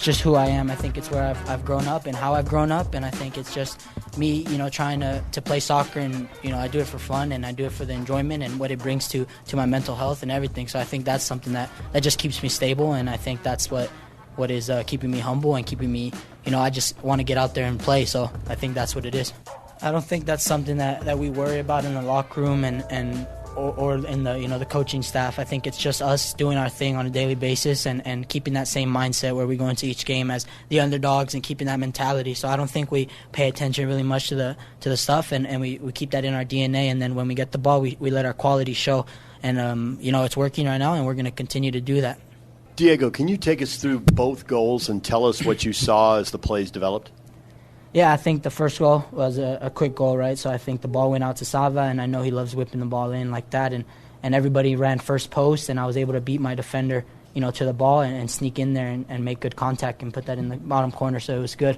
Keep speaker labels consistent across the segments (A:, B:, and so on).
A: just who I am. I think it's where I've grown up and how I've grown up, and I think it's just me, trying to play soccer, and I do it for fun, and I do it for the enjoyment and what it brings to my mental health and everything. So I think that's something that just keeps me stable, and I think that's what is keeping me humble and keeping me, I just want to get out there and play. So I think that's what it is. I don't think that's something that we worry about in the locker room or in the the coaching staff. I think it's just us doing our thing on a daily basis and keeping that same mindset where we go into each game as the underdogs and keeping that mentality. So I don't think we pay attention really much to the stuff, and we keep that in our DNA, and then when we get the ball, we let our quality show. And it's working right now, and we're going to continue to do that.
B: Diego, can you take us through both goals and tell us what you saw as the plays developed?
A: Yeah, I think the first goal was a quick goal, right? So I think the ball went out to Sava, and I know he loves whipping the ball in like that. And everybody ran first post, and I was able to beat my defender, to the ball and sneak in there and make good contact and put that in the bottom corner, so it was good.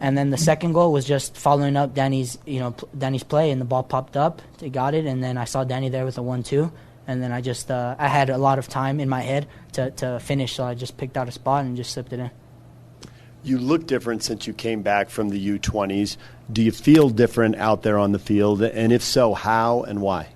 A: And then the second goal was just following up Danny's play, and the ball popped up. They got it, and then I saw Danny there with a 1-2. And then I had a lot of time in my head to finish, so I just picked out a spot and just slipped it in.
B: You look different since you came back from the U20s. Do you feel different out there on the field? And if so, how and why?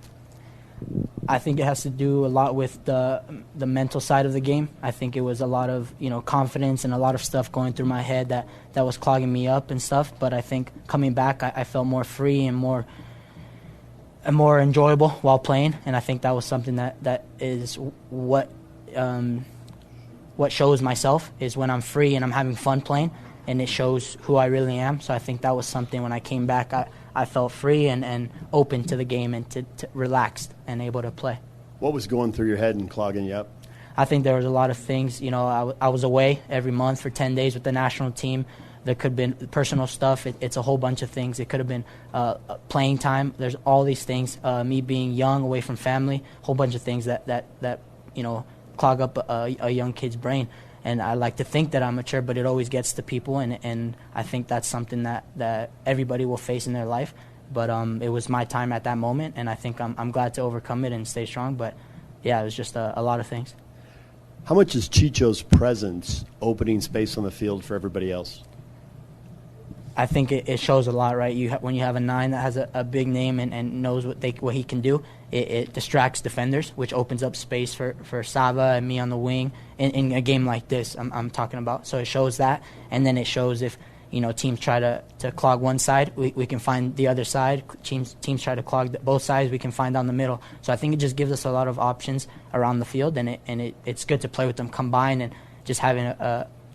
A: I think it has to do a lot with the mental side of the game. I think it was a lot of confidence and a lot of stuff going through my head that was clogging me up and stuff. But I think coming back, I felt more free and more enjoyable while playing, and I think that was something that is what shows myself, is when I'm free and I'm having fun playing, and it shows who I really am. So I think that was something when I came back, I felt free and open to the game and to relaxed and able to play.
B: What was going through your head and clogging you up?
A: I think there was a lot of things. I was away every month for 10 days with the national team. There could have been personal stuff. It's a whole bunch of things. It could have been playing time. There's all these things. Me being young, away from family, a whole bunch of things that clog up a young kid's brain. And I like to think that I'm mature, but it always gets to people, and I think that's something that everybody will face in their life. But it was my time at that moment, and I think I'm glad to overcome it and stay strong. But, yeah, it was just a lot of things.
B: How much is Chicho's presence opening space on the field for everybody else?
A: I think it shows a lot, right? When you have a 9 that has a big name and knows what he can do, it distracts defenders, which opens up space for Sava and me on the wing in a game like this I'm talking about. So it shows that, and then it shows if teams try to clog one side, we can find the other side. Teams try to clog both sides, we can find down the middle. So I think it just gives us a lot of options around the field, and it's good to play with them combined, and just having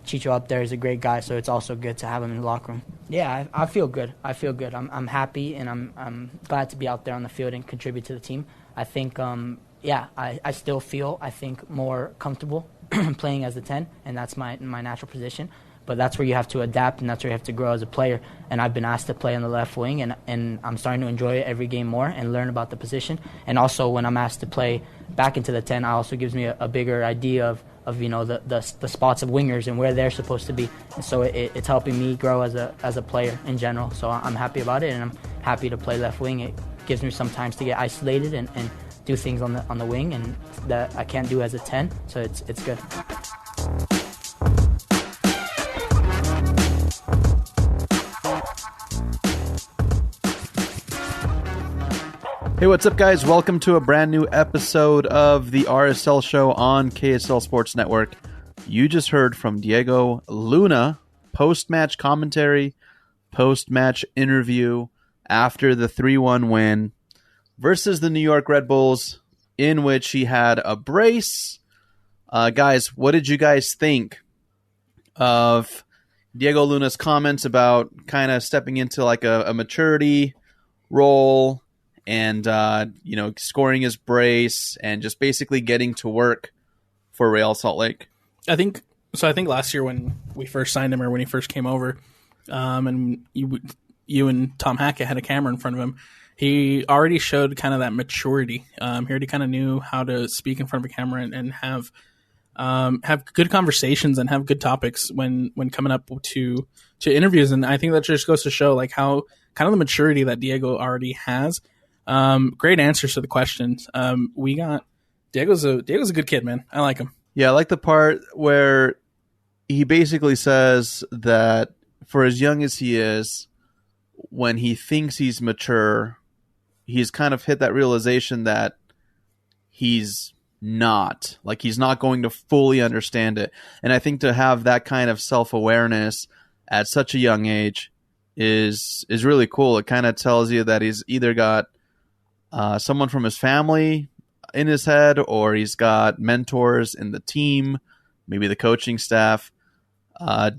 A: Chicho up there is a great guy, so it's also good to have him in the locker room. Yeah, I feel good. I'm happy, and I'm glad to be out there on the field and contribute to the team. I think, I still feel, more comfortable playing as a 10, and that's my natural position. But that's where you have to adapt, and that's where you have to grow as a player. And I've been asked to play on the left wing, and I'm starting to enjoy it every game more and learn about the position. And also when I'm asked to play back into the 10, it also gives me a bigger idea of the spots of wingers and where they're supposed to be. And so it's helping me grow as a player in general. So I'm happy about it, and I'm happy to play left wing. It gives me some times to get isolated and do things on the wing, and that I can't do as a 10. So it's good.
C: Hey, what's up, guys? Welcome to a brand new episode of the RSL show on KSL Sports Network. You just heard from Diego Luna, post-match commentary, post-match interview after the 3-1 win versus the New York Red Bulls, in which he had a brace. Guys, what did you guys think of Diego Luna's comments about kind of stepping into like a maturity role and, scoring his brace and just basically getting to work for Real Salt Lake?
D: I think last year when we first signed him, or when he first came over, and you and Tom Hackett had a camera in front of him, he already showed kind of that maturity. He already kind of knew how to speak in front of a camera and have good conversations and have good topics when coming up to interviews. And I think that just goes to show like how kind of the maturity that Diego already has. Great answers to the questions. We got Diego's a good kid, man. I like him.
C: Yeah, I like the part where he basically says that for as young as he is, when he thinks he's mature, he's kind of hit that realization that he's not. Like, he's not going to fully understand it. And I think to have that kind of self-awareness at such a young age is really cool. It kind of tells you that he's either got someone from his family in his head, or he's got mentors in the team, maybe the coaching staff.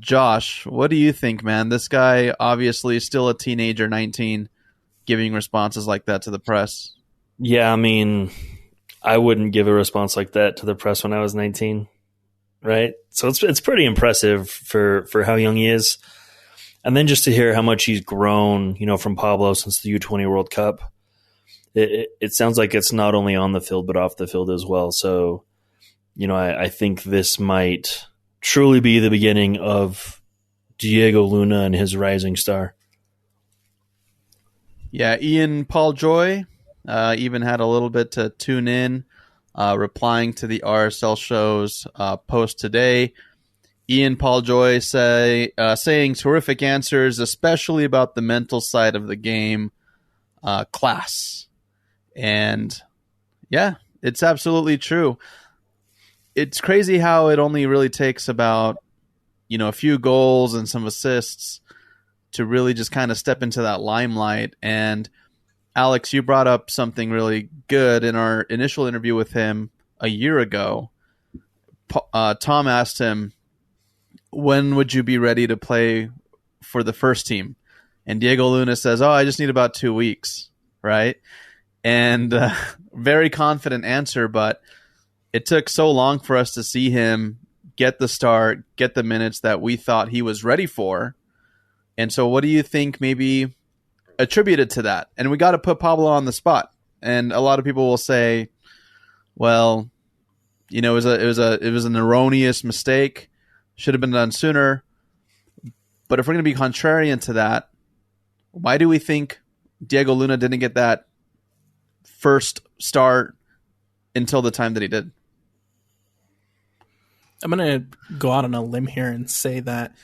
C: Josh, what do you think, man? This guy obviously is still a teenager, 19, giving responses like that to the press.
E: Yeah, I mean, I wouldn't give a response like that to the press when I was 19, right? So it's pretty impressive for how young he is. And then just to hear how much he's grown, from Pablo since the U20 World Cup. It sounds like it's not only on the field, but off the field as well. So, I think this might truly be the beginning of Diego Luna and his rising star.
C: Yeah, Ian Paul Joy even had a little bit to tune in, replying to the RSL show's post today. Ian Paul Joy saying terrific answers, especially about the mental side of the game. Class. And yeah, it's absolutely true. It's crazy how it only really takes about, a few goals and some assists to really just kind of step into that limelight. And Alex, you brought up something really good in our initial interview with him a year ago. Tom asked him, when would you be ready to play for the first team? And Diego Luna says, I just need about 2 weeks, right? And very confident answer, but it took so long for us to see him get the start, get the minutes that we thought he was ready for. And so what do you think maybe attributed to that? And we got to put Pablo on the spot. And a lot of people will say, well, it was an erroneous mistake. Should have been done sooner. But if we're going to be contrarian to that, why do we think Diego Luna didn't get that first start until the time that he did?
D: I'm going to go out on a limb here and say that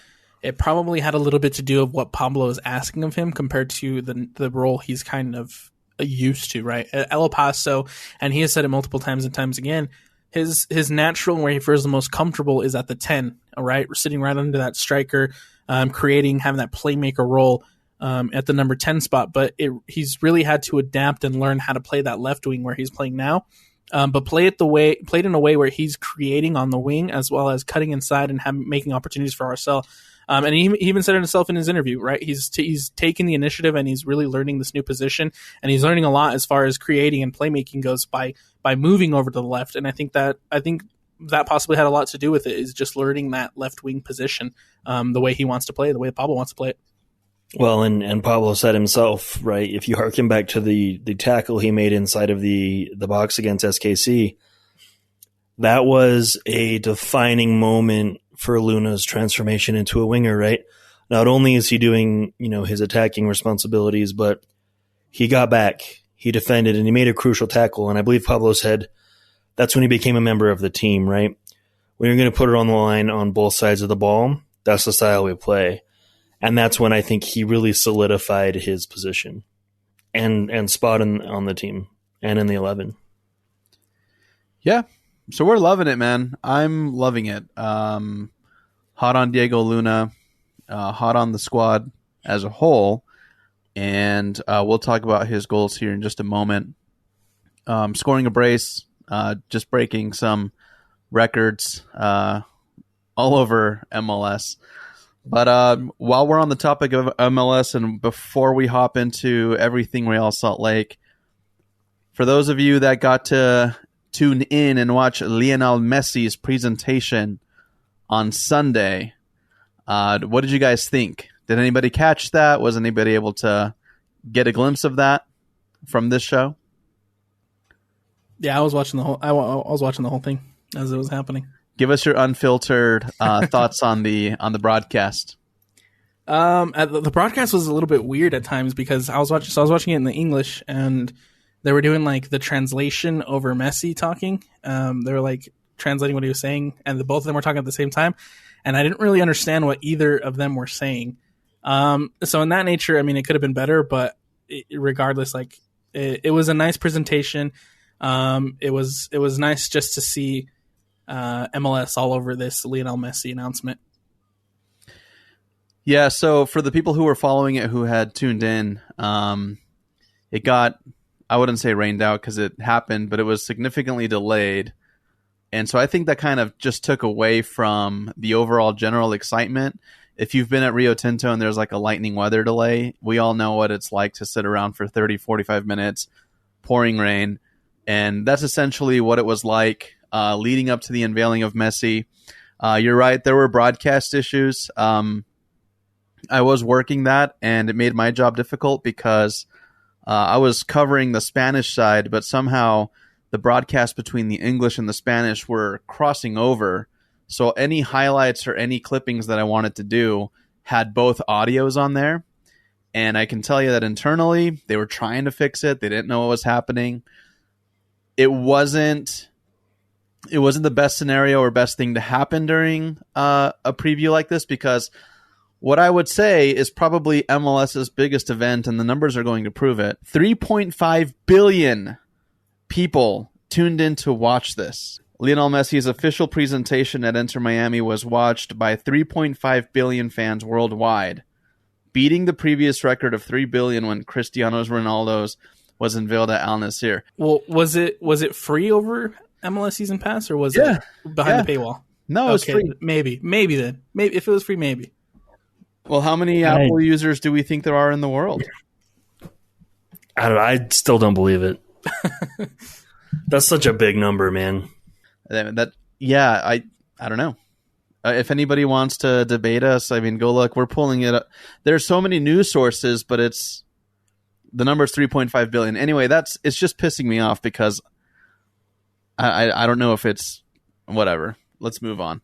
D: it probably had a little bit to do with what Pablo is asking of him compared to the role he's kind of used to, right? El Paso, and he has said it multiple times and times again, his natural where he feels the most comfortable is at the 10, all right? We're sitting right under that striker, having that playmaker role at the number 10 spot. But he's really had to adapt and learn how to play that left wing where he's playing now. But played in a way where he's creating on the wing as well as cutting inside and making opportunities for RSL. And he even said it himself in his interview, right? He's taking the initiative and he's really learning this new position, and he's learning a lot as far as creating and playmaking goes by moving over to the left. And I think that possibly had a lot to do with it, is just learning that left wing position, the way he wants to play, the way Pablo wants to play it.
E: Well, and Pablo said himself, right, if you harken back to the tackle he made inside of the box against SKC, that was a defining moment for Luna's transformation into a winger, right? Not only is he doing, his attacking responsibilities, but he got back, he defended, and he made a crucial tackle. And I believe Pablo said that's when he became a member of the team, right? When you're going to put it on the line on both sides of the ball, that's the style we play. And that's when I think he really solidified his position and spot on the team and in the 11.
C: Yeah. So we're loving it, man. I'm loving it. Hot on Diego Luna, hot on the squad as a whole. And we'll talk about his goals here in just a moment. Scoring a brace, just breaking some records all over MLS. But while we're on the topic of MLS and before we hop into everything Real Salt Lake, for those of you that got to tune in and watch Lionel Messi's presentation on Sunday, what did you guys think? Did anybody catch that? Was anybody able to get a glimpse of that from this show?
D: Yeah, I was watching the whole thing as it was happening.
C: Give us your unfiltered thoughts on the broadcast.
D: The broadcast was a little bit weird at times because I was watching it in the English, and they were doing like the translation over Messi talking. They were like translating what he was saying, and both of them were talking at the same time. and I didn't really understand what either of them were saying. So in that nature, I mean, it could have been better, but regardless, like it was a nice presentation. It was nice just to see MLS all over this Lionel Messi announcement.
C: Yeah, so for the people who were following it who had tuned in, it got, I wouldn't say rained out because it happened, but it was significantly delayed. And so I think that kind of just took away from the overall general excitement. If you've been at Rio Tinto and there's like a lightning weather delay, we all know what it's like to sit around for 30, 45 minutes, pouring rain. And that's essentially what it was like leading up to the unveiling of Messi. You're right, there were broadcast issues. I was working that, and it made my job difficult because I was covering the Spanish side, but somehow the broadcast between the English and the Spanish were crossing over. So any highlights or any clippings that I wanted to do had both audios on there. And I can tell you that internally, they were trying to fix it. They didn't know what was happening. It wasn't the best scenario or best thing to happen during a preview like this, because what I would say is probably MLS's biggest event, and the numbers are going to prove it. 3.5 billion people tuned in to watch this. Lionel Messi's official presentation at Inter Miami was watched by 3.5 billion fans worldwide, beating the previous record of 3 billion when Cristiano Ronaldo's was unveiled at Al Nassr.
D: Well, was it free over MLS Season Pass, or was it behind the paywall?
C: No, it was free.
D: Maybe then. Maybe if it was free, maybe.
C: Well, how many Apple users do we think there are in the world?
E: I don't know. I still don't believe it. That's such a big number, man.
C: I don't know. If anybody wants to debate us, I mean, go look. We're pulling it up. There's so many news sources, but the number is 3.5 billion. Anyway, it's just pissing me off because I don't know if it's whatever. Let's move on.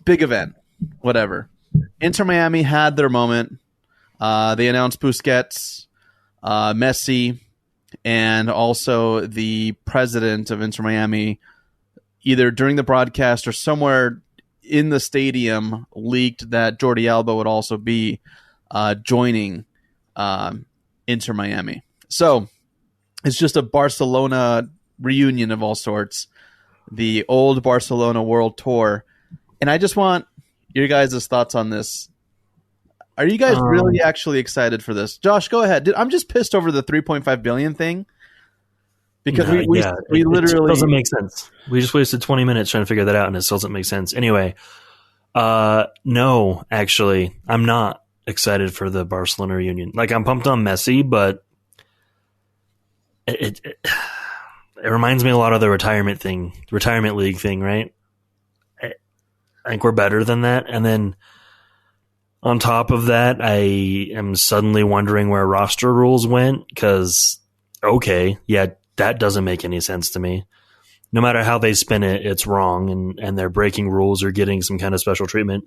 C: Big event, whatever. Inter Miami had their moment. They announced Busquets, Messi, and also the president of Inter Miami, either during the broadcast or somewhere in the stadium, leaked that Jordi Alba would also be joining Inter Miami. So it's just a Barcelona reunion of all sorts, the old Barcelona World Tour. And I just want your guys' thoughts on this. Are you guys really actually excited for this? Josh, go ahead. I'm just pissed over the 3.5 billion thing because we literally...
E: It doesn't make sense. We just wasted 20 minutes trying to figure that out, and it still doesn't make sense. Anyway, no, actually, I'm not excited for the Barcelona reunion. Like, I'm pumped on Messi, but it reminds me a lot of the retirement league thing, right? I think we're better than that. And then on top of that, I am suddenly wondering where roster rules went because, that doesn't make any sense to me. No matter how they spin it, it's wrong, and they're breaking rules or getting some kind of special treatment.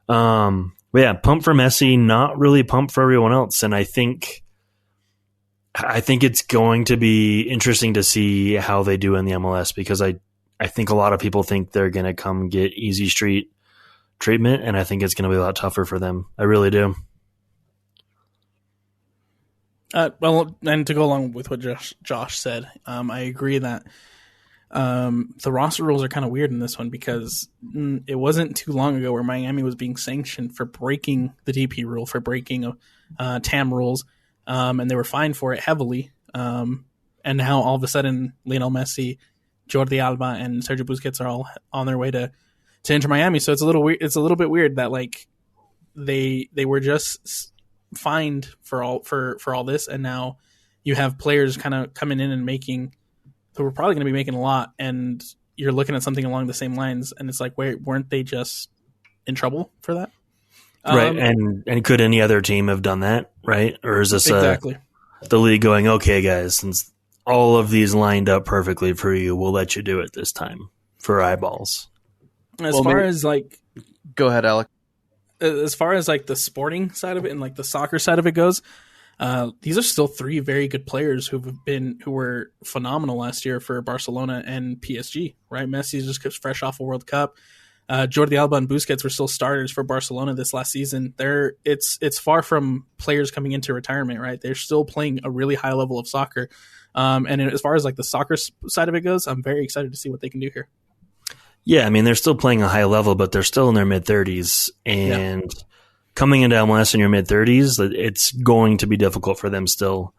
E: But yeah, pumped for Messi, not really pumped for everyone else. And I think it's going to be interesting to see how they do in the MLS because I think a lot of people think they're going to come get easy street treatment, and I think it's going to be a lot tougher for them. I really do.
D: Well, and to go along with what Josh said, I agree that the roster rules are kind of weird in this one because it wasn't too long ago where Miami was being sanctioned for breaking the DP rule, for breaking TAM rules, and they were fined for it heavily. And now all of a sudden, Lionel Messi, Jordi Alba, and Sergio Busquets are all on their way to Inter Miami. So it's a little weird. It's a little bit weird that like they were just fined for all this, and now you have players kind of coming in and making, who are probably going to be making a lot, and you're looking at something along the same lines, and it's like, wait, weren't they just in trouble for that?
E: Right, and could any other team have done that, right? Or is this
D: exactly
E: the league going, okay, guys, since all of these lined up perfectly for you, we'll let you do it this time for eyeballs?
C: Go ahead, Alec.
D: As far as like the sporting side of it and like the soccer side of it goes, these are still three very good players who were phenomenal last year for Barcelona and PSG, right? Messi's just fresh off a World Cup. Jordi Alba and Busquets were still starters for Barcelona this last season. It's far from players coming into retirement, right? They're still playing a really high level of soccer. And as far as like the soccer side of it goes, I'm very excited to see what they can do here.
E: Yeah, I mean, they're still playing a high level, but they're still in their mid-30s. And coming into MLS in your mid-30s, it's going to be difficult for them still.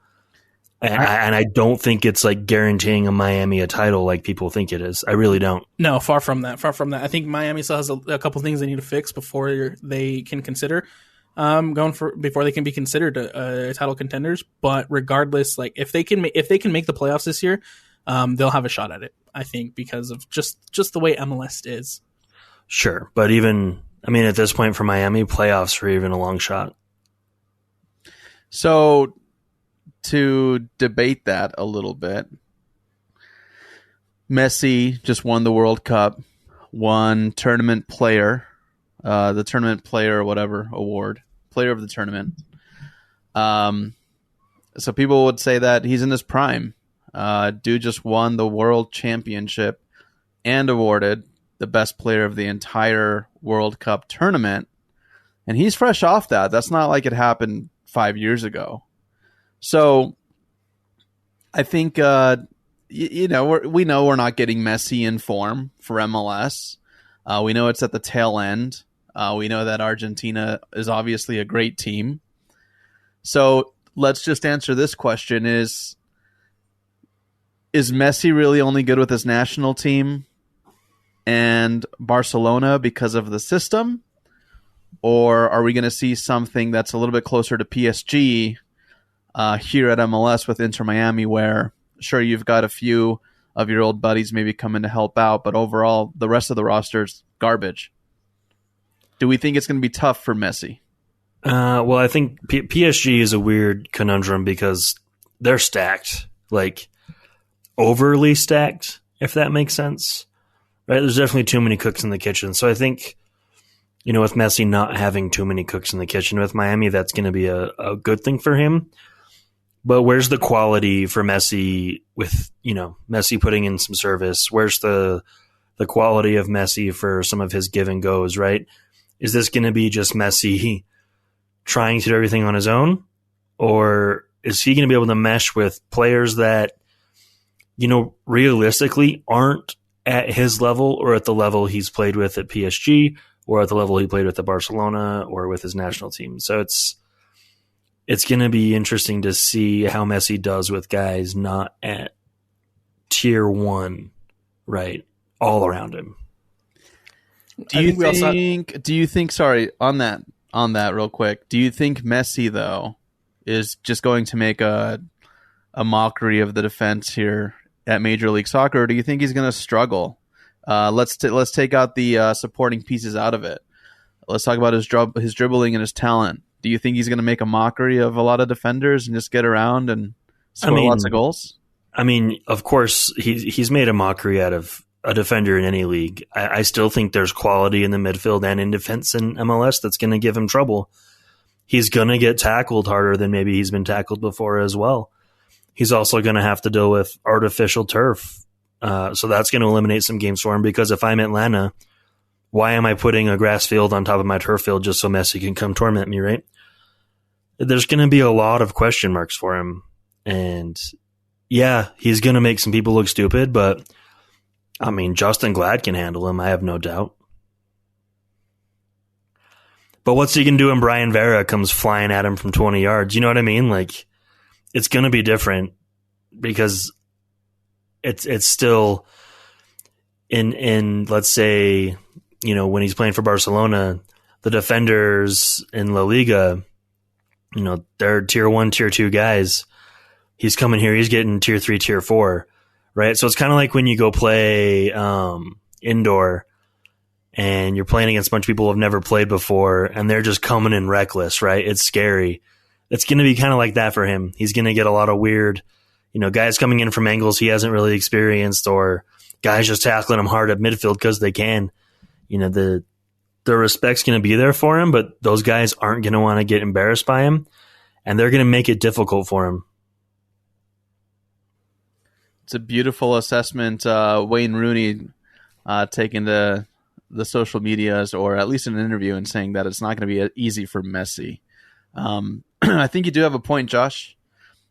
E: And I don't think it's like guaranteeing a Miami a title like people think it is. I really don't.
D: No, far from that. I think Miami still has a couple things they need to fix before they can consider before they can be considered title contenders. But regardless, like if they can make the playoffs this year, they'll have a shot at it. I think because of just the way MLS is.
E: Sure, but even at this point for Miami, playoffs are even a long shot.
C: So, to debate that a little bit, Messi just won the World Cup, won tournament player, the tournament player whatever award, player of the tournament. So people would say that he's in his prime. Dude just won the World Championship and awarded the best player of the entire World Cup tournament. And he's fresh off that. That's not like it happened 5 years ago. So I think, we know we're not getting Messi in form for MLS. We know it's at the tail end. We know that Argentina is obviously a great team. So let's just answer this question. Is Messi really only good with his national team and Barcelona because of the system? Or are we going to see something that's a little bit closer to PSG here at MLS with Inter Miami, where, sure, you've got a few of your old buddies maybe coming to help out, but overall, the rest of the roster's garbage? Do we think it's going to be tough for Messi?
E: Well, I think PSG is a weird conundrum because they're stacked, like overly stacked, if that makes sense. Right? There's definitely too many cooks in the kitchen. So I think, with Messi not having too many cooks in the kitchen with Miami, that's going to be a good thing for him. But where's the quality for Messi with, Messi putting in some service? Where's the quality of Messi for some of his give and goes, right? Is this going to be just Messi trying to do everything on his own? Or is he going to be able to mesh with players that, realistically aren't at his level or at the level he's played with at PSG or at the level he played with at Barcelona or with his national team? So it's going to be interesting to see how Messi does with guys not at tier one, right, all around him.
C: Do you think, sorry, on that real quick, do you think Messi, though, is just going to make a mockery of the defense here at Major League Soccer, or do you think he's going to struggle? Let's take out the supporting pieces out of it. Let's talk about his dribbling and his talent. Do you think he's going to make a mockery of a lot of defenders and just get around and score lots of goals?
E: I mean, of course, he's made a mockery out of a defender in any league. I still think there's quality in the midfield and in defense in MLS that's going to give him trouble. He's going to get tackled harder than maybe he's been tackled before as well. He's also going to have to deal with artificial turf. So that's going to eliminate some games for him, because if I'm Atlanta, why am I putting a grass field on top of my turf field just so Messi can come torment me, right? There's going to be a lot of question marks for him. And yeah, he's going to make some people look stupid, but I mean, Justin Glad can handle him, I have no doubt. But what's he going to do when Brian Vera comes flying at him from 20 yards? You know what I mean? Like, it's going to be different because it's still in let's say, when he's playing for Barcelona, the defenders in La Liga, they're tier 1, tier 2 guys. He's coming here, he's getting tier 3, tier 4, right? So it's kind of like when you go play indoor and you're playing against a bunch of people who have never played before and they're just coming in reckless, right? It's scary. It's going to be kind of like that for him. He's going to get a lot of weird, guys coming in from angles he hasn't really experienced, or guys just tackling him hard at midfield because they can. The respect's going to be there for him, but those guys aren't going to want to get embarrassed by him, and they're going to make it difficult for him. It's
C: a beautiful assessment. Wayne Rooney taking to the social medias, or at least in an interview, and saying that it's not going to be easy for Messi. I think you do have a point, Josh.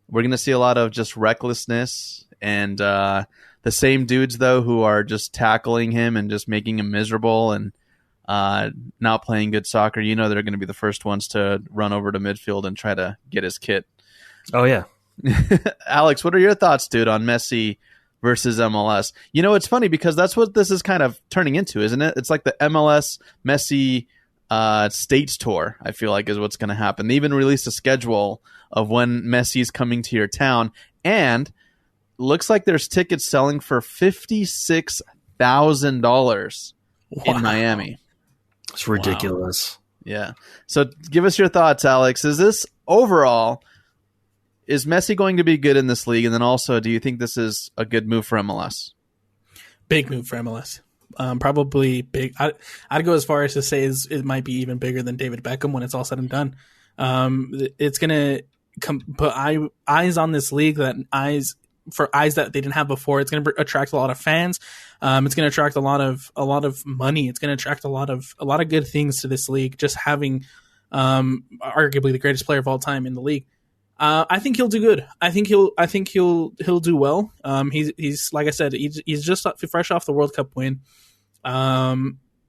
C: We're going to see a lot of just recklessness, and the same dudes, though, who are just tackling him and just making him miserable and not playing good soccer. They're going to be the first ones to run over to midfield and try to get his kit.
E: Oh, yeah.
C: Alex, what are your thoughts, dude, on Messi versus MLS? It's funny because that's what this is kind of turning into, isn't it? It's like the MLS Messi States tour, I feel like, is what's going to happen. They even released a schedule of when Messi's coming to your town, and looks like there's tickets selling for $56,000 in Miami.
E: It's ridiculous.
C: Wow. Yeah. So give us your thoughts, Alex. Is this overall, is Messi going to be good in this league? And then also, do you think this is a good move for MLS?
D: Big move for MLS. Probably big. I'd go as far as to say it might be even bigger than David Beckham when it's all said and done. It's going to put eyes on this league, eyes that they didn't have before. It's going to attract a lot of fans. It's going to attract a lot of money. It's going to attract a lot of good things to this league. Just having arguably the greatest player of all time in the league. I think he'll do good. I think he'll do well. He's like I said, he's just fresh off the World Cup win.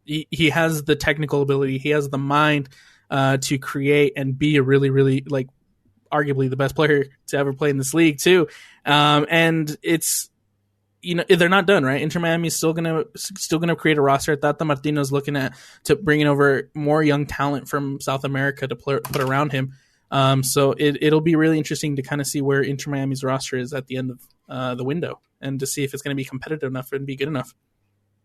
D: He has the technical ability. He has the mind to create and be a really, really, like, arguably the best player to ever play in this league too. And it's, they're not done, right? Inter Miami is still gonna create a roster. Tata Martino's looking to bringing over more young talent from South America to put around him. So it'll be really interesting to kind of see where Inter Miami's roster is at the end of the window, and to see if it's going to be competitive enough and be good enough.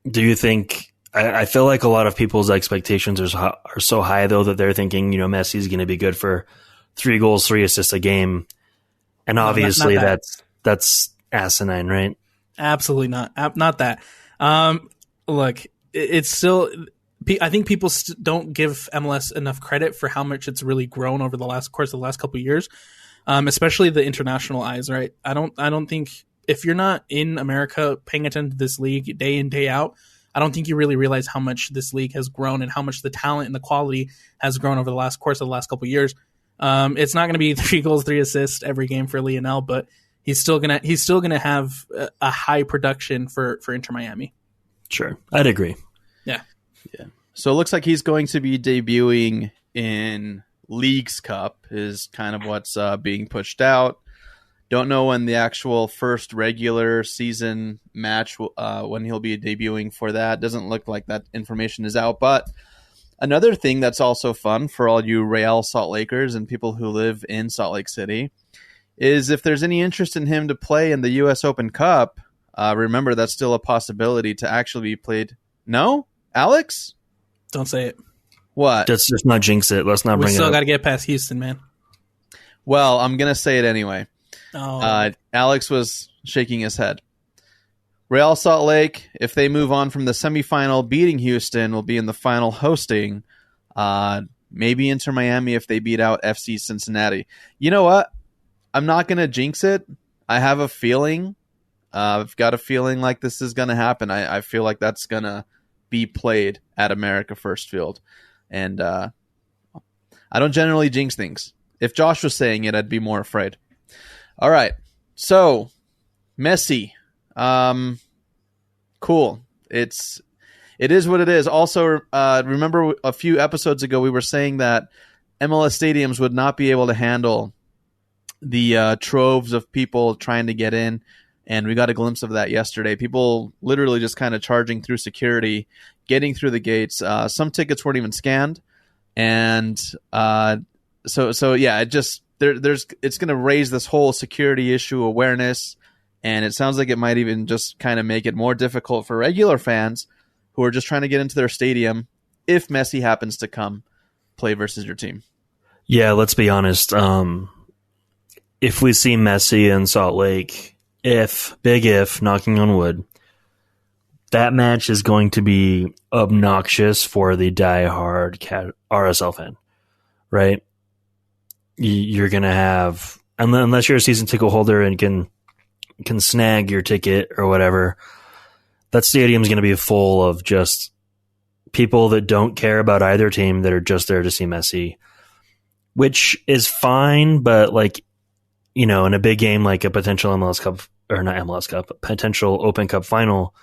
E: Do you think? I feel like a lot of people's expectations are so high, though, that they're thinking, Messi's going to be good for 3 goals, 3 assists a game, and obviously
D: not
E: that's asinine, right?
D: Absolutely not. Not that. Look, it's still. I think people don't give MLS enough credit for how much it's really grown over the last couple of years, especially the international eyes. Right? I don't think, if you're not in America paying attention to this league day in, day out, I don't think you really realize how much this league has grown and how much the talent and the quality has grown over the last couple of years. It's not going to be 3 goals, 3 assists every game for Lionel, but he's still gonna have a high production for Inter Miami.
E: Sure, I'd agree.
D: Yeah.
C: So it looks like he's going to be debuting in Leagues Cup is kind of what's being pushed out. Don't know when the actual first regular season match, when he'll be debuting for that. Doesn't look like that information is out. But another thing that's also fun for all you Real Salt Lakers and people who live in Salt Lake City is if there's any interest in him to play in the U.S. Open Cup, remember that's still a possibility to actually be played. No? Alex?
D: Don't say it.
C: What?
E: Let's just not jinx it. Let's not bring it up.
D: We still got to get past Houston, man.
C: Well, I'm going to say it anyway.
D: Oh.
C: Alex was shaking his head. Real Salt Lake, if they move on from the semifinal beating Houston, will be in the final hosting. Maybe Inter Miami if they beat out FC Cincinnati. You know what? I'm not going to jinx it. I have a feeling. I've got a feeling like this is going to happen. I feel like that's going to be played at America First Field. And I don't generally jinx things. If Josh was saying it, I'd be more afraid. All right. So, Messi. Cool. It is what it is. Also, remember a few episodes ago we were saying that MLS stadiums would not be able to handle the troves of people trying to get in, and we got a glimpse of that yesterday. People literally just kind of charging through security, getting through the gates. Some tickets weren't even scanned, and so yeah, it's going to raise this whole security issue awareness, and it sounds like it might even just kind of make it more difficult for regular fans who are just trying to get into their stadium if Messi happens to come play versus your team.
E: Yeah, let's be honest. If we see Messi in Salt Lake, big if, knocking on wood, that match is going to be obnoxious for the diehard RSL fan, right? You're going to have, unless you're a season ticket holder and can snag your ticket or whatever, that stadium is going to be full of just people that don't care about either team that are just there to see Messi, which is fine, but like, you know, in a big game like a potential MLS Cup, or not MLS Cup, potential Open Cup final,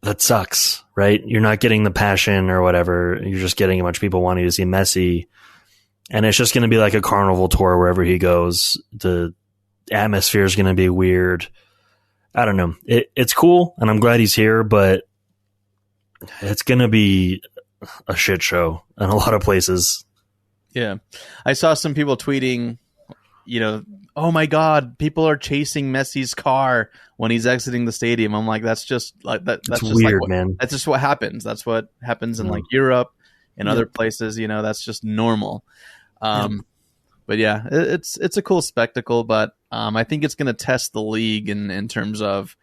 E: that sucks, right? You're not getting the passion or whatever. You're just getting a bunch of people wanting to see Messi. And it's just going to be like a carnival tour wherever he goes. The atmosphere is going to be weird. I don't know. It's cool, and I'm glad he's here, but it's going to be a shit show in a lot of places.
C: Yeah. I saw some people tweeting, you know, oh my God, people are chasing Messi's car when he's exiting the stadium. I'm like, that's just like that. That's just
E: weird,
C: like
E: man.
C: That's just what happens. That's what happens in like Europe and other places. You know, that's just normal. But yeah, it's a cool spectacle. But I think it's going to test the league in terms of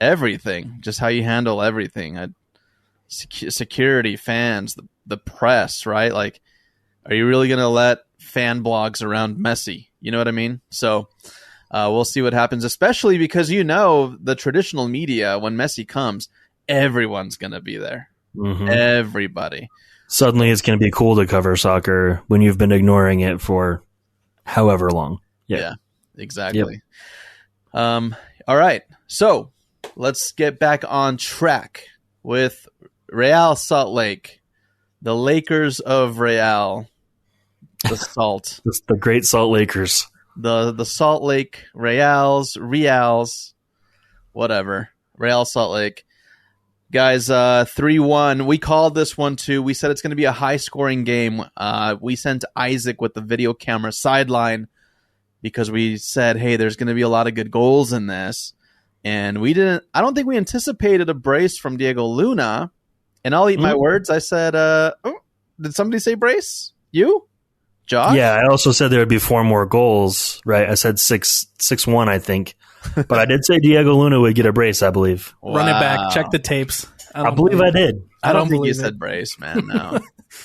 C: everything, just how you handle everything. Security, fans, the press, right? Like, are you really going to let fan blogs around Messi? You know what I mean? So we'll see what happens, especially because, you know, the traditional media, when Messi comes, everyone's going to be there. Mm-hmm. Everybody.
E: Suddenly it's going to be cool to cover soccer when you've been ignoring it for however long.
C: Yeah, exactly. Yep. All right. So let's get back on track with Real Salt Lake, the Lakers of Real. The Salt.
E: The Great Salt Lakers.
C: The Salt Lake Reals, whatever. Real Salt Lake. Guys, 3-1. We called this one too. We said it's going to be a high-scoring game. We sent Isaac with the video camera sideline because we said, hey, there's going to be a lot of good goals in this. And I don't think we anticipated a brace from Diego Luna. And I'll eat my words. I said, did somebody say brace? You? Josh?
E: Yeah, I also said there would be 4 more goals, right? I said 6-1, I think. But I did say Diego Luna would get a brace, I believe.
D: Wow. Run it back. Check the tapes.
E: I believe I did.
C: I don't think you said brace, man. No.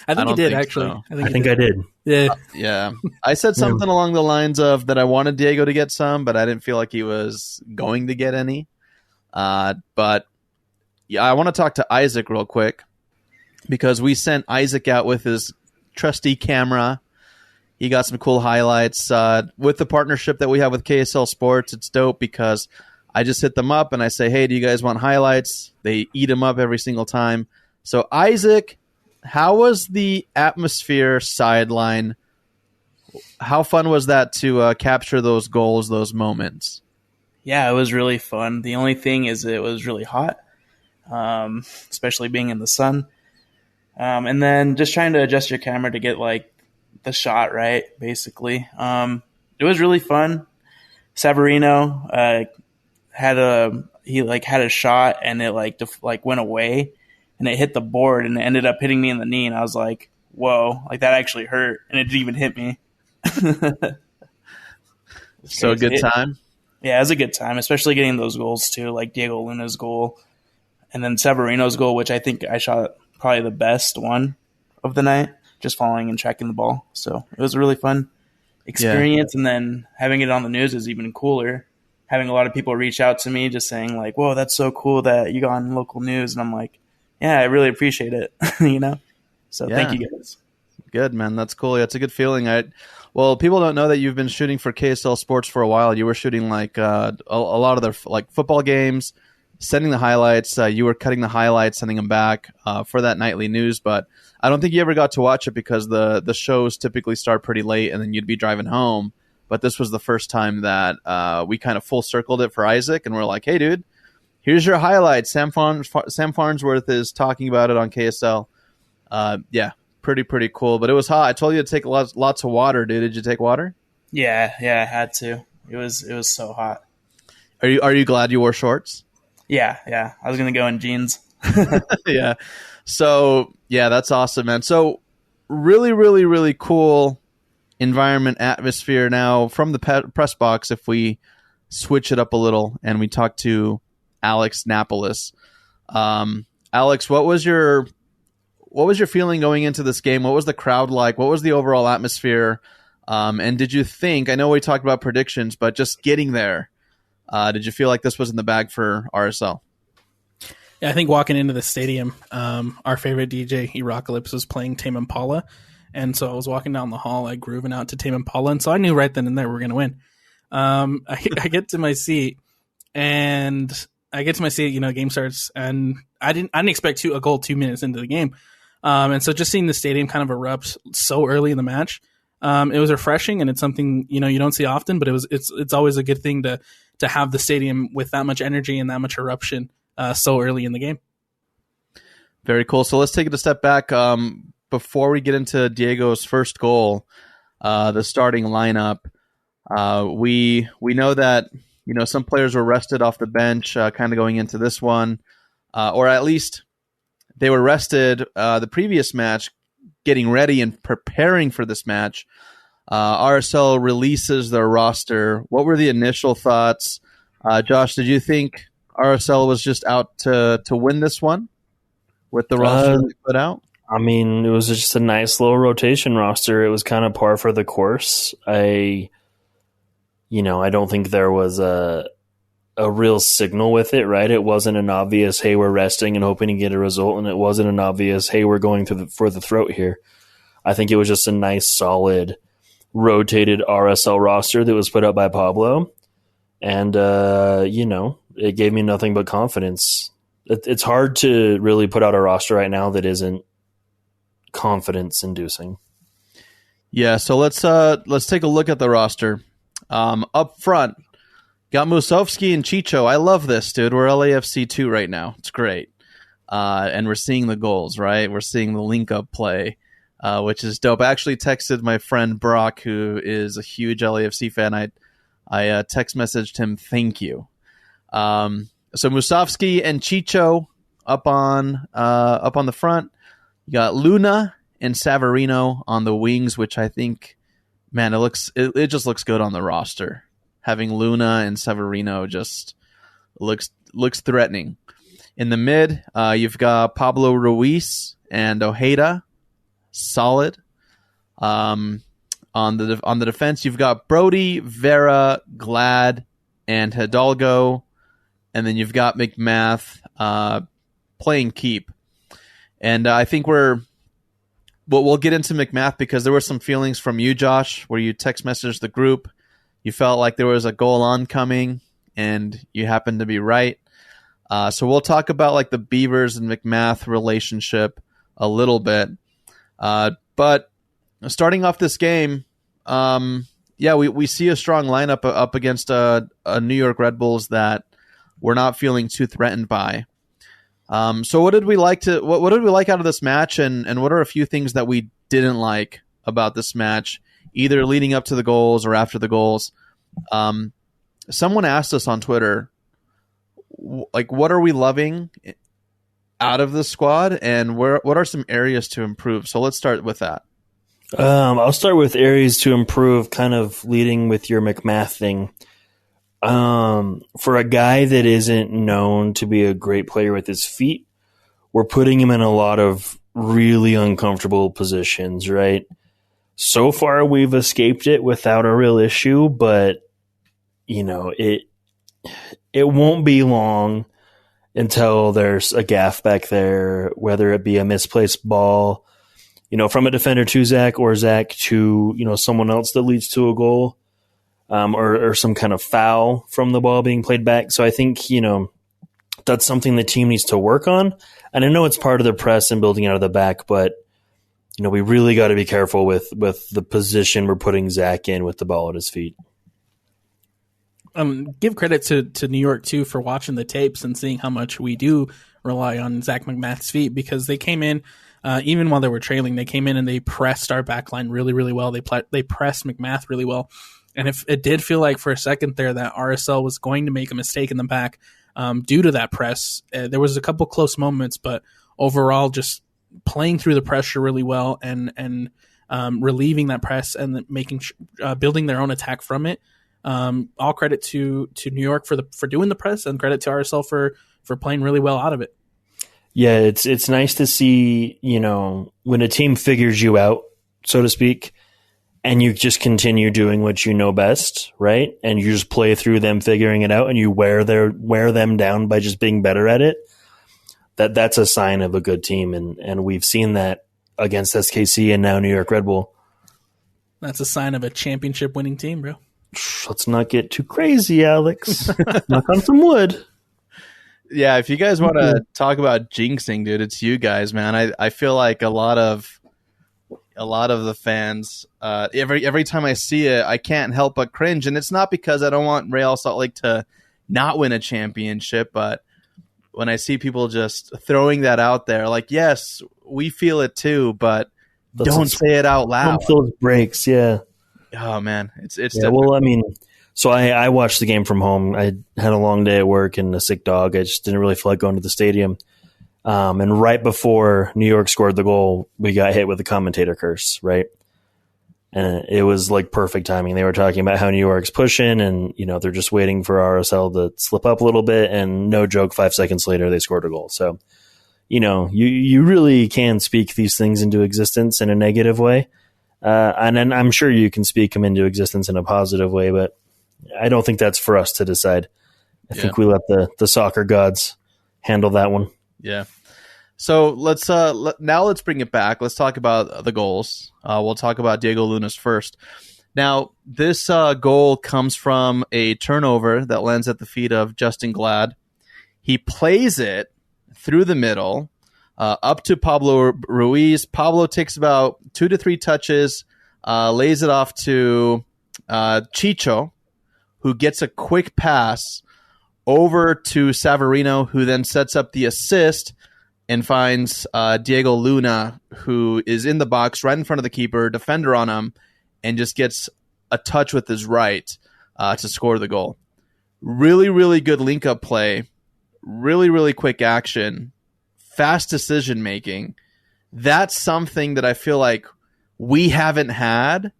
D: I think you did, actually.
E: So. I think I did.
D: Yeah.
C: Yeah. I said something along the lines of that I wanted Diego to get some, but I didn't feel like he was going to get any. But yeah, I want to talk to Isaac real quick because we sent Isaac out with his trusty camera. He got some cool highlights. With the partnership that we have with KSL Sports, it's dope because I just hit them up and I say, hey, do you guys want highlights? They eat them up every single time. So, Isaac, how was the atmosphere sideline? How fun was that to capture those goals, those moments?
F: Yeah, it was really fun. The only thing is it was really hot, especially being in the sun. And then just trying to adjust your camera to get like the shot right, basically. It was really fun. Savarino had a shot and it went away and it hit the board and it ended up hitting me in the knee and I was like, whoa, like that actually hurt and it didn't even hit me.
C: So a good time?
F: Yeah, it was a good time, especially getting those goals too, like Diego Luna's goal and then Savarino's goal, which I think I shot probably the best one of the night, just following and tracking the ball. So it was a really fun experience. Yeah. And then having it on the news is even cooler. Having a lot of people reach out to me just saying like, whoa, that's so cool that you got on local news. And I'm like, yeah, I really appreciate it, you know? So thank you guys.
C: Good, man. That's cool. That's a good feeling. Well, people don't know that you've been shooting for KSL Sports for a while. You were shooting like a lot of their like football games, sending the highlights. You were cutting the highlights, sending them back for that nightly news. But I don't think you ever got to watch it because the shows typically start pretty late and then you'd be driving home. But this was the first time that we kind of full circled it for Isaac. And we're like, hey, dude, here's your highlights. Sam Farnsworth is talking about it on KSL. Yeah, pretty cool. But it was hot. I told you to take lots of water, dude. Did you take water?
F: Yeah, I had to. It was so hot.
C: Are you glad you wore shorts?
F: Yeah. I was gonna go in jeans.
C: Yeah. So yeah, that's awesome, man. So really, really, really cool environment, atmosphere now from the press box. If we switch it up a little and we talk to Alex Napolis. Alex, what was your feeling going into this game? What was the crowd like? What was the overall atmosphere? And did you think, I know we talked about predictions, but just getting there, did you feel like this was in the bag for RSL?
D: Yeah, I think walking into the stadium, our favorite DJ, Erocalypse, was playing Tame Impala. And so I was walking down the hall, like grooving out to Tame Impala. And so I knew right then and there we were going to win. I get to my seat, and game starts, and I didn't expect a goal 2 minutes into the game. And so just seeing the stadium kind of erupt so early in the match, it was refreshing, and it's something, you don't see often, but it's always a good thing to have the stadium with that much energy and that much eruption so early in the game.
C: Very cool. So let's take it a step back. Before we get into Diego's first goal, the starting lineup, we know that some players were rested off the bench, kind of going into this one, or at least they were rested the previous match, getting ready and preparing for this match. RSL releases their roster. What were the initial thoughts? Josh, did you think RSL was just out to win this one with the roster they put out?
E: I mean, it was just a nice little rotation roster. It was kind of par for the course. I don't think there was a real signal with it, right? It wasn't an obvious, hey, we're resting and hoping to get a result, and it wasn't an obvious, hey, we're going for the throat here. I think it was just a nice, solid, rotated RSL roster that was put up by Pablo, and it gave me nothing but confidence. It's hard to really put out a roster right now that isn't confidence-inducing.
C: Yeah, so let's take a look at the roster. Up front, got Musovski and Chicho. I love this, dude. We're LAFC 2 right now. It's great. And we're seeing the goals, right? We're seeing the link-up play, which is dope. I actually texted my friend Brock, who is a huge LAFC fan. I text messaged him, thank you. So Musovski and Chicho up on the front. You got Luna and Savarino on the wings, which I think, man, it just looks good on the roster. Having Luna and Savarino just looks threatening. In the mid, you've got Pablo Ruiz and Ojeda, solid. On the defense, you've got Brody, Vera, Glad, and Hidalgo, and then you've got McMath playing keep. And I think we'll get into McMath because there were some feelings from you, Josh, where you text messaged the group. You felt like there was a goal oncoming, and you happened to be right. So we'll talk about like the Beavers and McMath relationship a little bit. But starting off this game, we see a strong lineup up against a New York Red Bulls that we're not feeling too threatened by. So what did we like out of this match, and what are a few things that we didn't like about this match, either leading up to the goals or after the goals? Someone asked us on Twitter, like, what are we loving out of the squad, and what are some areas to improve? So let's start with that.
E: I'll start with areas to improve, kind of leading with your McMath thing. For a guy that isn't known to be a great player with his feet, we're putting him in a lot of really uncomfortable positions, right? So far, we've escaped it without a real issue, but it won't be long until there's a gaff back there, whether it be a misplaced ball, from a defender to Zach, or Zach to, someone else that leads to a goal, or some kind of foul from the ball being played back. So I think, that's something the team needs to work on. And I know it's part of the press and building out of the back, but, we really got to be careful with the position we're putting Zach in with the ball at his feet.
D: Give credit to New York, too, for watching the tapes and seeing how much we do rely on Zach McMath's feet, because they came in, even while they were trailing, they came in and they pressed our back line really, really well. They pressed McMath really well. And if it did feel like for a second there that RSL was going to make a mistake in the back due to that press, there was a couple close moments, but overall just playing through the pressure really well and relieving that press and making building their own attack from it. All credit to New York for doing the press, and credit to RSL for playing really well out of it.
E: Yeah, it's nice to see, when a team figures you out, so to speak, and you just continue doing what you know best, right? And you just play through them figuring it out, and you wear them down by just being better at it. that's a sign of a good team, and we've seen that against SKC and now New York Red Bull.
D: That's a sign of a championship winning team, bro.
E: Let's not get too crazy, Alex. Knock on some wood.
C: Yeah, if you guys want to talk about jinxing, dude, it's you guys, man. I feel like a lot of the fans, every time I see it, I can't help but cringe, and it's not because I don't want Real Salt Lake to not win a championship, but when I see people just throwing that out there, like, yes, we feel it too, but don't say it out loud.
E: Pump those breaks, yeah.
C: Oh man, it's
E: yeah. Well, I mean, so I watched the game from home. I had a long day at work and a sick dog. I just didn't really feel like going to the stadium. And right before New York scored the goal, we got hit with a commentator curse, right? And it was like perfect timing. They were talking about how New York's pushing and, they're just waiting for RSL to slip up a little bit. And no joke, 5 seconds later, they scored a goal. So, you really can speak these things into existence in a negative way. And then I'm sure you can speak them into existence in a positive way, but I don't think that's for us to decide. I think we let the soccer gods handle that one.
C: Yeah. So let's bring it back. Let's talk about the goals. We'll talk about Diego Luna's first. Now, this goal comes from a turnover that lands at the feet of Justin Glad. He plays it through the middle up to Pablo Ruiz. Pablo takes about 2 to 3 touches, lays it off to Chicho, who gets a quick pass over to Savarino, who then sets up the assist and finds Diego Luna, who is in the box right in front of the keeper, defender on him, and just gets a touch with his right to score the goal. Really, really good link-up play. Really, really quick action. Fast decision-making. That's something that I feel like we haven't had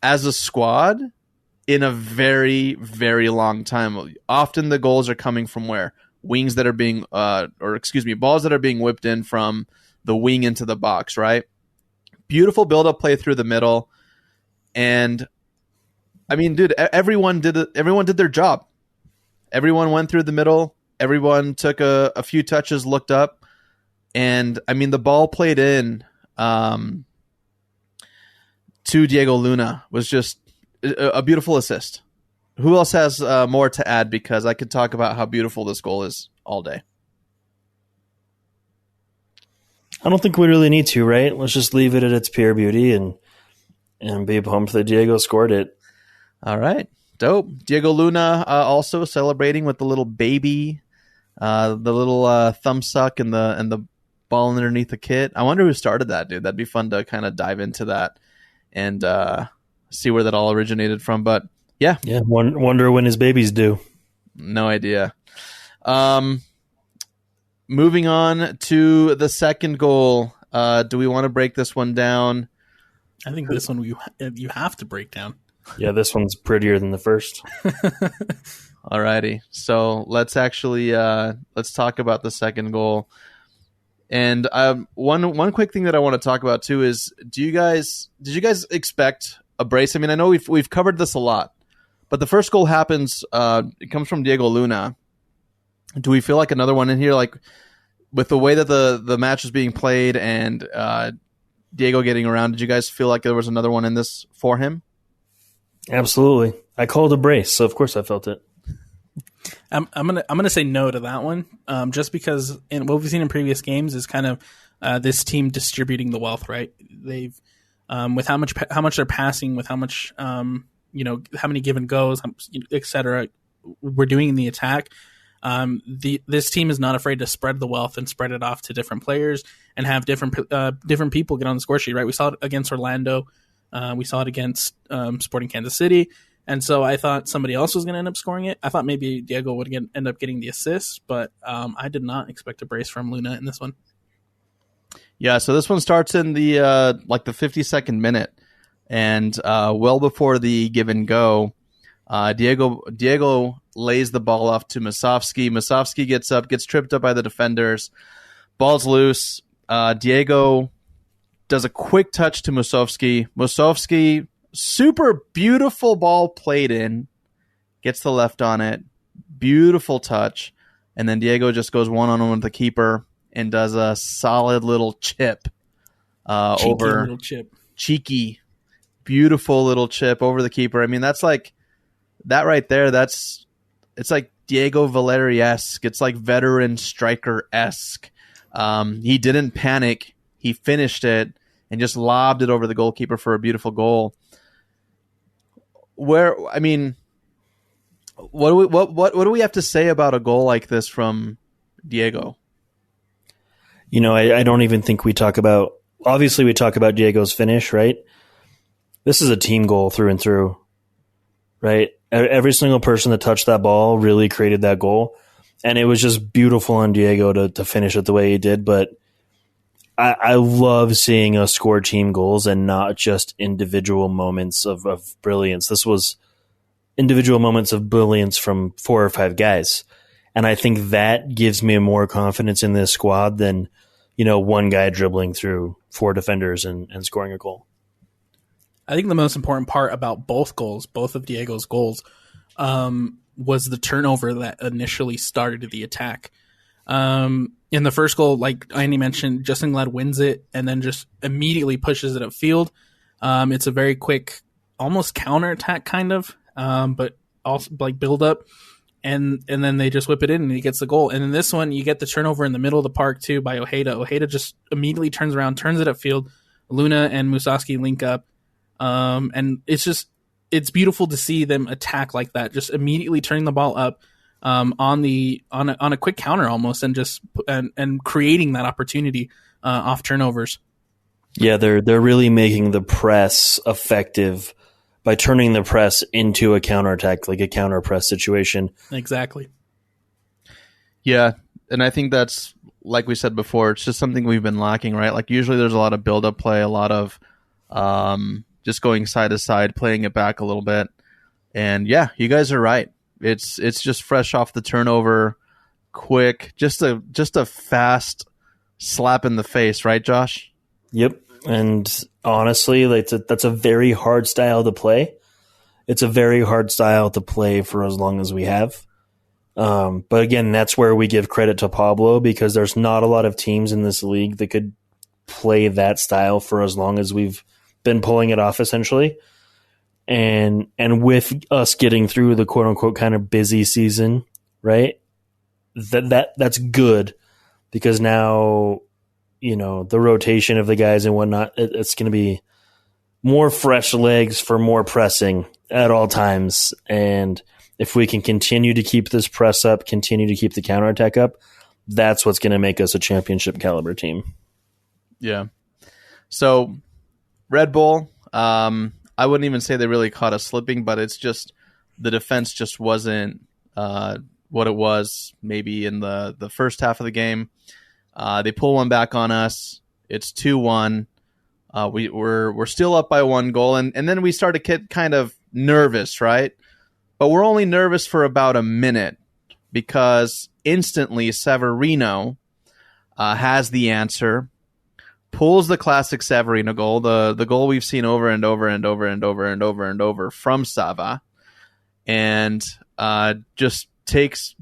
C: as a squad in a very, very long time. Often the goals are coming from where? Balls that are being whipped in from the wing into the box, right? Beautiful build-up play through the middle. And I mean, dude, everyone did their job. Everyone went through the middle. Everyone took a few touches, looked up. And I mean, the ball played in to Diego Luna was just a beautiful assist. Who else has more to add? Because I could talk about how beautiful this goal is all day.
E: I don't think we really need to, right? Let's just leave it at its pure beauty and be pumped that Diego scored it.
C: All right. Dope. Diego Luna also celebrating with the little baby, the little thumb suck and the ball underneath the kit. I wonder who started that, dude. That'd be fun to kind of dive into that and see where that all originated from. But yeah.
E: Wonder when his baby's due.
C: No idea. Moving on to the second goal. Do we want to break this one down?
D: I think this one you have to break down.
E: Yeah, this one's prettier than the first.
C: Alrighty. So let's actually let's talk about the second goal. And one quick thing that I want to talk about too is did you guys expect a brace? I mean, I know we've covered this a lot. But the first goal happens, it comes from Diego Luna. Do we feel like another one in here? Like, with the way that the match was being played and Diego getting around, did you guys feel like there was another one in this for him?
E: Absolutely. I called a brace, so of course I felt it.
D: I'm gonna say no to that one, just because in what we've seen in previous games is kind of this team distributing the wealth, right? They've with how much they're passing, with how much how many give and goes, etc. we're doing in the attack. This team is not afraid to spread the wealth and spread it off to different players and have different people get on the score sheet. Right, we saw it against Orlando, we saw it against Sporting Kansas City, and so I thought somebody else was going to end up scoring it. I thought maybe Diego would end up getting the assist, but I did not expect a brace from Luna in this one.
C: Yeah, so this one starts in the the 52nd minute. And well before the give and go, Diego lays the ball off to Masovsky. Masovsky gets up, gets tripped up by the defenders. Ball's loose. Diego does a quick touch to Masovsky. Masovsky, super beautiful ball played in. Gets the left on it. Beautiful touch. and then Diego just goes one-on-one with the keeper and does a solid little chip over
D: little chip.
C: Cheeky, beautiful little chip over the keeper. I mean, that's like that right there. It's like Diego Valeri-esque. It's like veteran striker-esque. He didn't panic. He finished it and just lobbed it over the goalkeeper for a beautiful goal. What do we have to say about a goal like this from Diego?
E: I don't even think we talk about. Obviously, we talk about Diego's finish, right? This is a team goal through and through, right? Every single person that touched that ball really created that goal, and it was just beautiful on Diego to finish it the way he did. But I love seeing us score team goals and not just individual moments of brilliance. This was individual moments of brilliance from 4 or 5 guys. And I think that gives me more confidence in this squad than, one guy dribbling through 4 defenders and scoring a goal.
D: I think the most important part about both of Diego's goals, was the turnover that initially started the attack. In the first goal, like Andy mentioned, Justin Glad wins it and then just immediately pushes it upfield. It's a very quick, almost counterattack kind of, but also like build up. And then they just whip it in and he gets the goal. And in this one, you get the turnover in the middle of the park too by Ojeda. Ojeda just immediately turns around, turns it upfield. Luna and Musaski link up. And it's beautiful to see them attack like that, just immediately turning the ball up. On a quick counter almost, and just and creating that opportunity off turnovers.
E: Yeah, they're really making the press effective by turning the press into a counterattack, like a counter press situation.
D: Exactly.
C: Yeah, and I think that's, like we said before, it's just something we've been lacking, right? Like usually there's a lot of build-up play, a lot of just going side to side, playing it back a little bit. And yeah, you guys are right. It's just fresh off the turnover, quick, just a fast slap in the face, right, Josh?
E: Yep. And honestly, that's a very hard style to play. It's a very hard style to play for as long as we have. But again, that's where we give credit to Pablo, because there's not a lot of teams in this league that could play that style for as long as we've been pulling it off, essentially. And with us getting through the quote unquote kind of busy season, right? That's good, because now, the rotation of the guys and whatnot, it's going to be more fresh legs for more pressing at all times. And if we can continue to keep this press up, continue to keep the counterattack up, that's what's going to make us a championship caliber team.
C: Yeah. So Red Bull, I wouldn't even say they really caught us slipping, but it's just the defense just wasn't what it was maybe in the first half of the game. They pull one back on us. It's 2-1. We're still up by 1 goal, and then we start to get kind of nervous, right? But we're only nervous for about a minute, because instantly Severino has the answer, pulls the classic Severino goal, the goal we've seen over and over and over and over and over and over from Sava, and just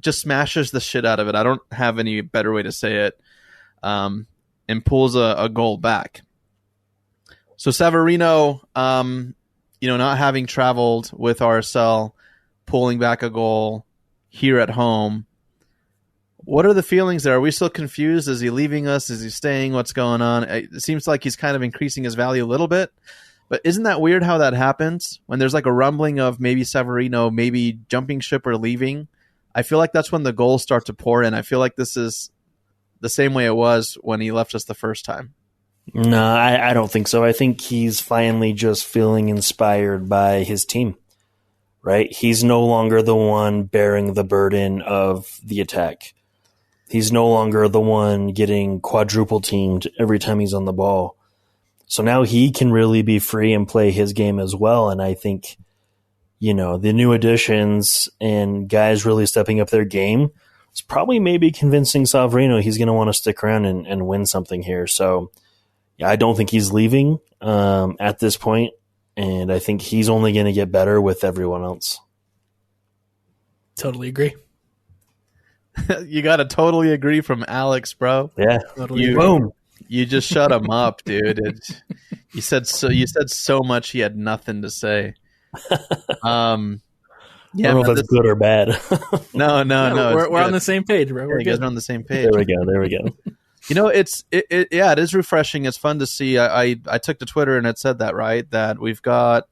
C: smashes the shit out of it. I don't have any better way to say it, and pulls a goal back. So Severino, not having traveled with RSL, pulling back a goal here at home. What are the feelings there? Are we still confused? Is he leaving us? Is he staying? What's going on? It seems like he's kind of increasing his value a little bit. But isn't that weird how that happens? When there's like a rumbling of maybe Severino, maybe jumping ship or leaving, I feel like that's when the goals start to pour in. I feel like this is the same way it was when he left us the first time.
E: No, I don't think so. I think he's finally just feeling inspired by his team, right? He's no longer the one bearing the burden of the attack. He's no longer the one getting quadruple teamed every time he's on the ball. So now he can really be free and play his game as well. And I think, the new additions and guys really stepping up their game, it's probably maybe convincing Savarino he's going to want to stick around and win something here. So yeah, I don't think he's leaving at this point, and I think he's only going to get better with everyone else.
D: Totally agree.
C: You got to totally agree from Alex, bro.
E: Yeah.
D: Totally.
E: Boom.
C: You just shut him up, dude. You said so much he had nothing to say.
E: Yeah, I don't know if that's good or bad.
C: No.
D: We're on the same page, bro. We're
C: you guys
D: good.
C: are on the same page.
E: There we go.
C: You know, it is refreshing. It's fun to see. I took to Twitter and it said that, right? That we've got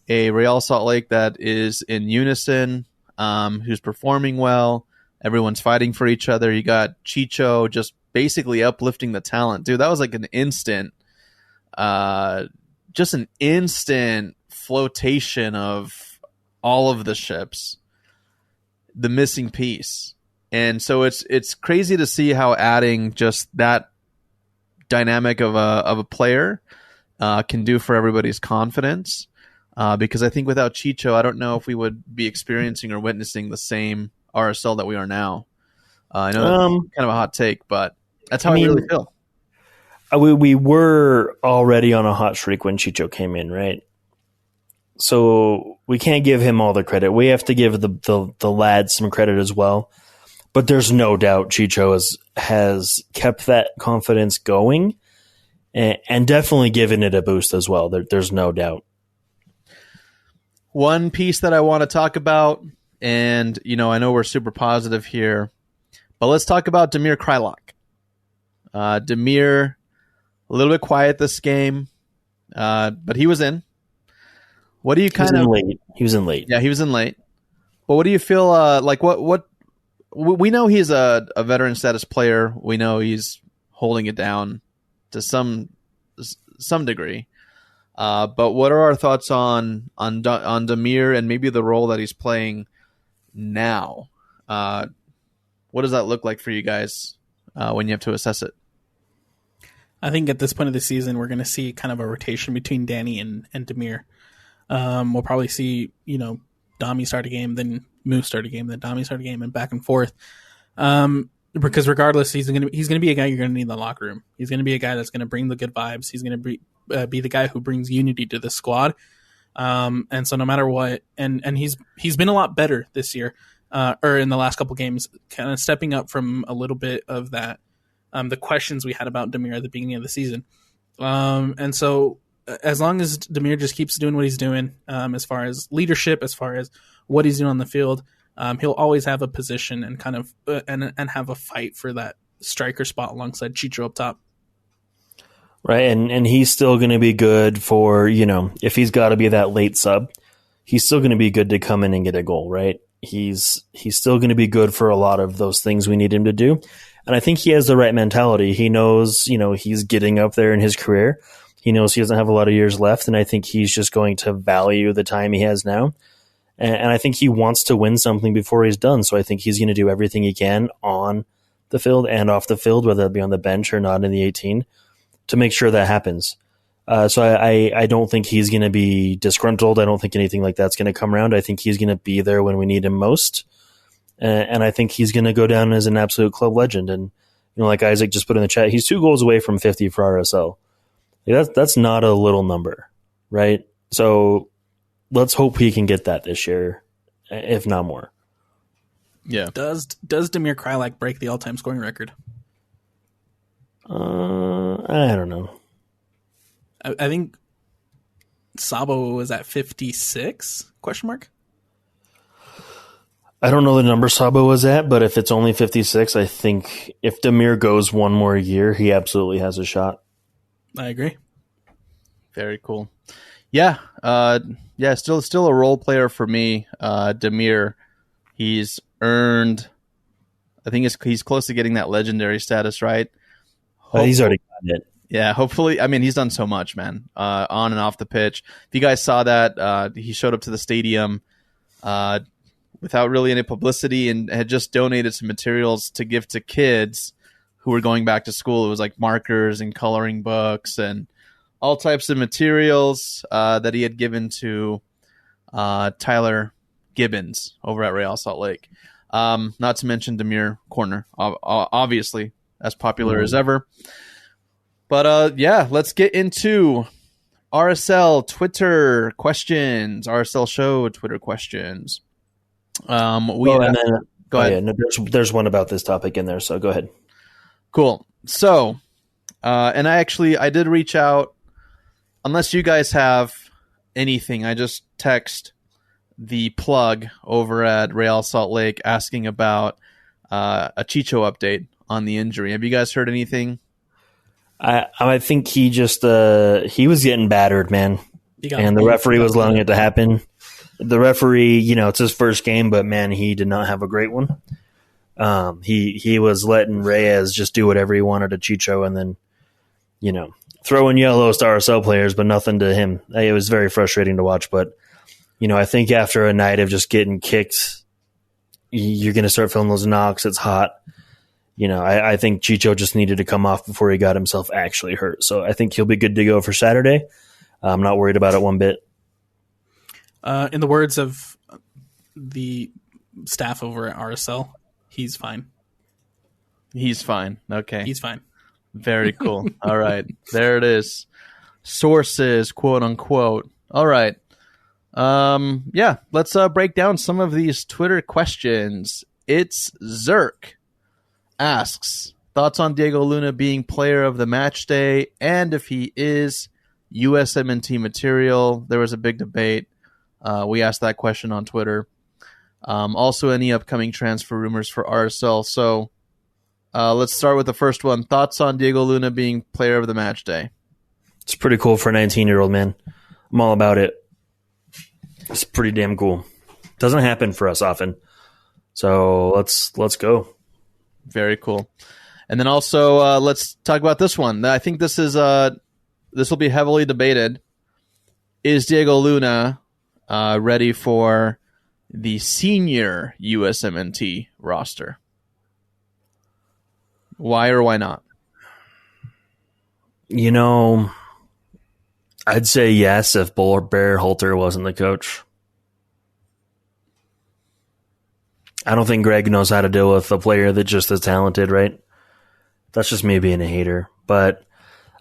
C: a Real Salt Lake that is in unison, who's performing well. Everyone's fighting for each other. You got Chicho just basically uplifting the talent. Dude, that was like an instant flotation of all of the ships, the missing piece. And so it's crazy to see how adding just that dynamic of a player can do for everybody's confidence. Because I think without Chicho, I don't know if we would be experiencing or witnessing the same RSL that we are now. I know that's kind of a hot take, but that's how I really feel.
E: We were already on a hot streak when Chicho came in, right? So we can't give him all the credit. We have to give the lads some credit as well. But there's no doubt Chicho has kept that confidence going and definitely given it a boost as well. There's no doubt.
C: One piece that I want to talk about, and I know we're super positive here, but let's talk about Damir Kreilach. Damir, a little bit quiet this game, but he was in. What do you
E: He was in late.
C: Yeah, he was in late. But what do you feel like? What we know he's a veteran status player. We know he's holding it down to some degree. But what are our thoughts on Damir and maybe the role that he's playing now? What does that look like for you guys when you have to assess it?
D: I think at this point of the season, we're going to see kind of a rotation between Danny and Damir. We'll probably see, Dami start a game, then Moose start a game, then Dami start a game, and back and forth. Because regardless, he's going to be a guy you're going to need in the locker room. He's going to be a guy that's going to bring the good vibes. He's going to be the guy who brings unity to the squad. And so no matter what, and he's been a lot better this year, or in the last couple games, kind of stepping up from a little bit of that, the questions we had about Damir at the beginning of the season. And so as long as Damir just keeps doing what he's doing, as far as leadership, as far as what he's doing on the field, he'll always have a position and kind of and have a fight for that striker spot alongside Chicho up top.
E: Right, and he's still going to be good for, if he's got to be that late sub, he's still going to be good to come in and get a goal, right? He's still going to be good for a lot of those things we need him to do. And I think he has the right mentality. He knows, he's getting up there in his career. He knows he doesn't have a lot of years left, and I think he's just going to value the time he has now. And I think he wants to win something before he's done. So I think he's going to do everything he can on the field and off the field, whether it be on the bench or not in the 18, to make sure that happens. So I don't think he's going to be disgruntled. I don't think anything like that's going to come around. I think he's going to be there when we need him most. And I think he's going to go down as an absolute club legend. And, like Isaac just put in the chat, he's 2 goals away from 50 for RSL. That's not a little number, right? So let's hope he can get that this year, if not more.
C: Yeah.
D: Does Damir Kreilach break the all-time scoring record?
E: I don't know.
D: I think Sabo was at 56? Question mark.
E: I don't know the number Sabo was at, but if it's only 56, I think if Damir goes one more year, he absolutely has a shot.
D: I agree.
C: Very cool. Yeah. Still a role player for me. Damir, he's earned, I think he's close to getting that legendary status, right?
E: He's already got it.
C: Yeah, hopefully. I mean, he's done so much, man, on and off the pitch. If you guys saw that, he showed up to the stadium without really any publicity and had just donated some materials to give to kids who were going back to school. It was like markers and coloring books and all types of materials that he had given to Tyler Gibbons over at Real Salt Lake. Not to mention Damir Corner, obviously as popular as ever. But let's get into RSL Twitter questions. RSL Show Twitter questions. Go ahead.
E: Yeah, no, there's one about this topic in there, so go ahead.
C: Cool. So, and I did reach out. Unless you guys have anything, I just text the plug over at Real Salt Lake asking about a Chicho update on the injury. Have you guys heard anything?
E: I think he just he was getting battered, man, and the referee was allowing it to happen. The referee, it's his first game, but man, he did not have a great one. He was letting Reyes just do whatever he wanted to Chicho, and then throwing yellows to RSL players, but nothing to him. It was very frustrating to watch, but I think after a night of just getting kicked, you're going to start feeling those knocks. It's hot. I think Chicho just needed to come off before he got himself actually hurt. So I think he'll be good to go for Saturday. I'm not worried about it one bit.
D: In the words of the staff over at RSL, he's fine.
C: He's fine. Okay.
D: He's fine.
C: Very cool. All right. There it is. Sources, quote unquote. All right. Yeah, let's break down some of these Twitter questions. It's Zerk asks, thoughts on Diego Luna being player of the match day, and if he is USMNT material. There was a big debate. We asked that question on Twitter. Also, any upcoming transfer rumors for RSL. So let's start with the first one. Thoughts on Diego Luna being player of the match day?
E: It's pretty cool for a 19-year-old, man. I'm all about it. It's pretty damn cool. Doesn't happen for us often. So let's go.
C: Very cool. And then also let's talk about this one. I think this will be heavily debated. Is Diego Luna ready for the senior USMNT roster? Why or why not?
E: I'd say yes if Bear Holter wasn't the coach. I don't think Greg knows how to deal with a player that just is talented, right? That's just me being a hater. But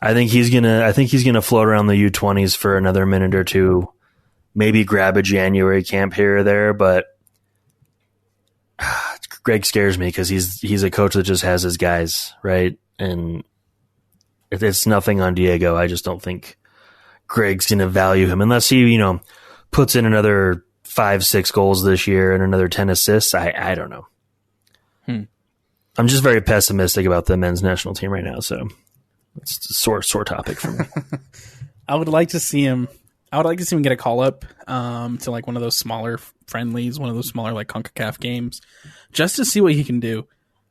E: I think he's gonna float around the U20s for another minute or two, maybe grab a January camp here or there. But Greg scares me because he's a coach that just has his guys, right? And it's nothing on Diego. I just don't think Greg's gonna value him unless he puts in another 5-6 goals this year and another 10 assists. I don't know. I'm just very pessimistic about the men's national team right now, so it's a sore topic for me.
D: I would like to see him get a call up to like one of those smaller friendlies, one of those smaller like CONCACAF games, just to see what he can do.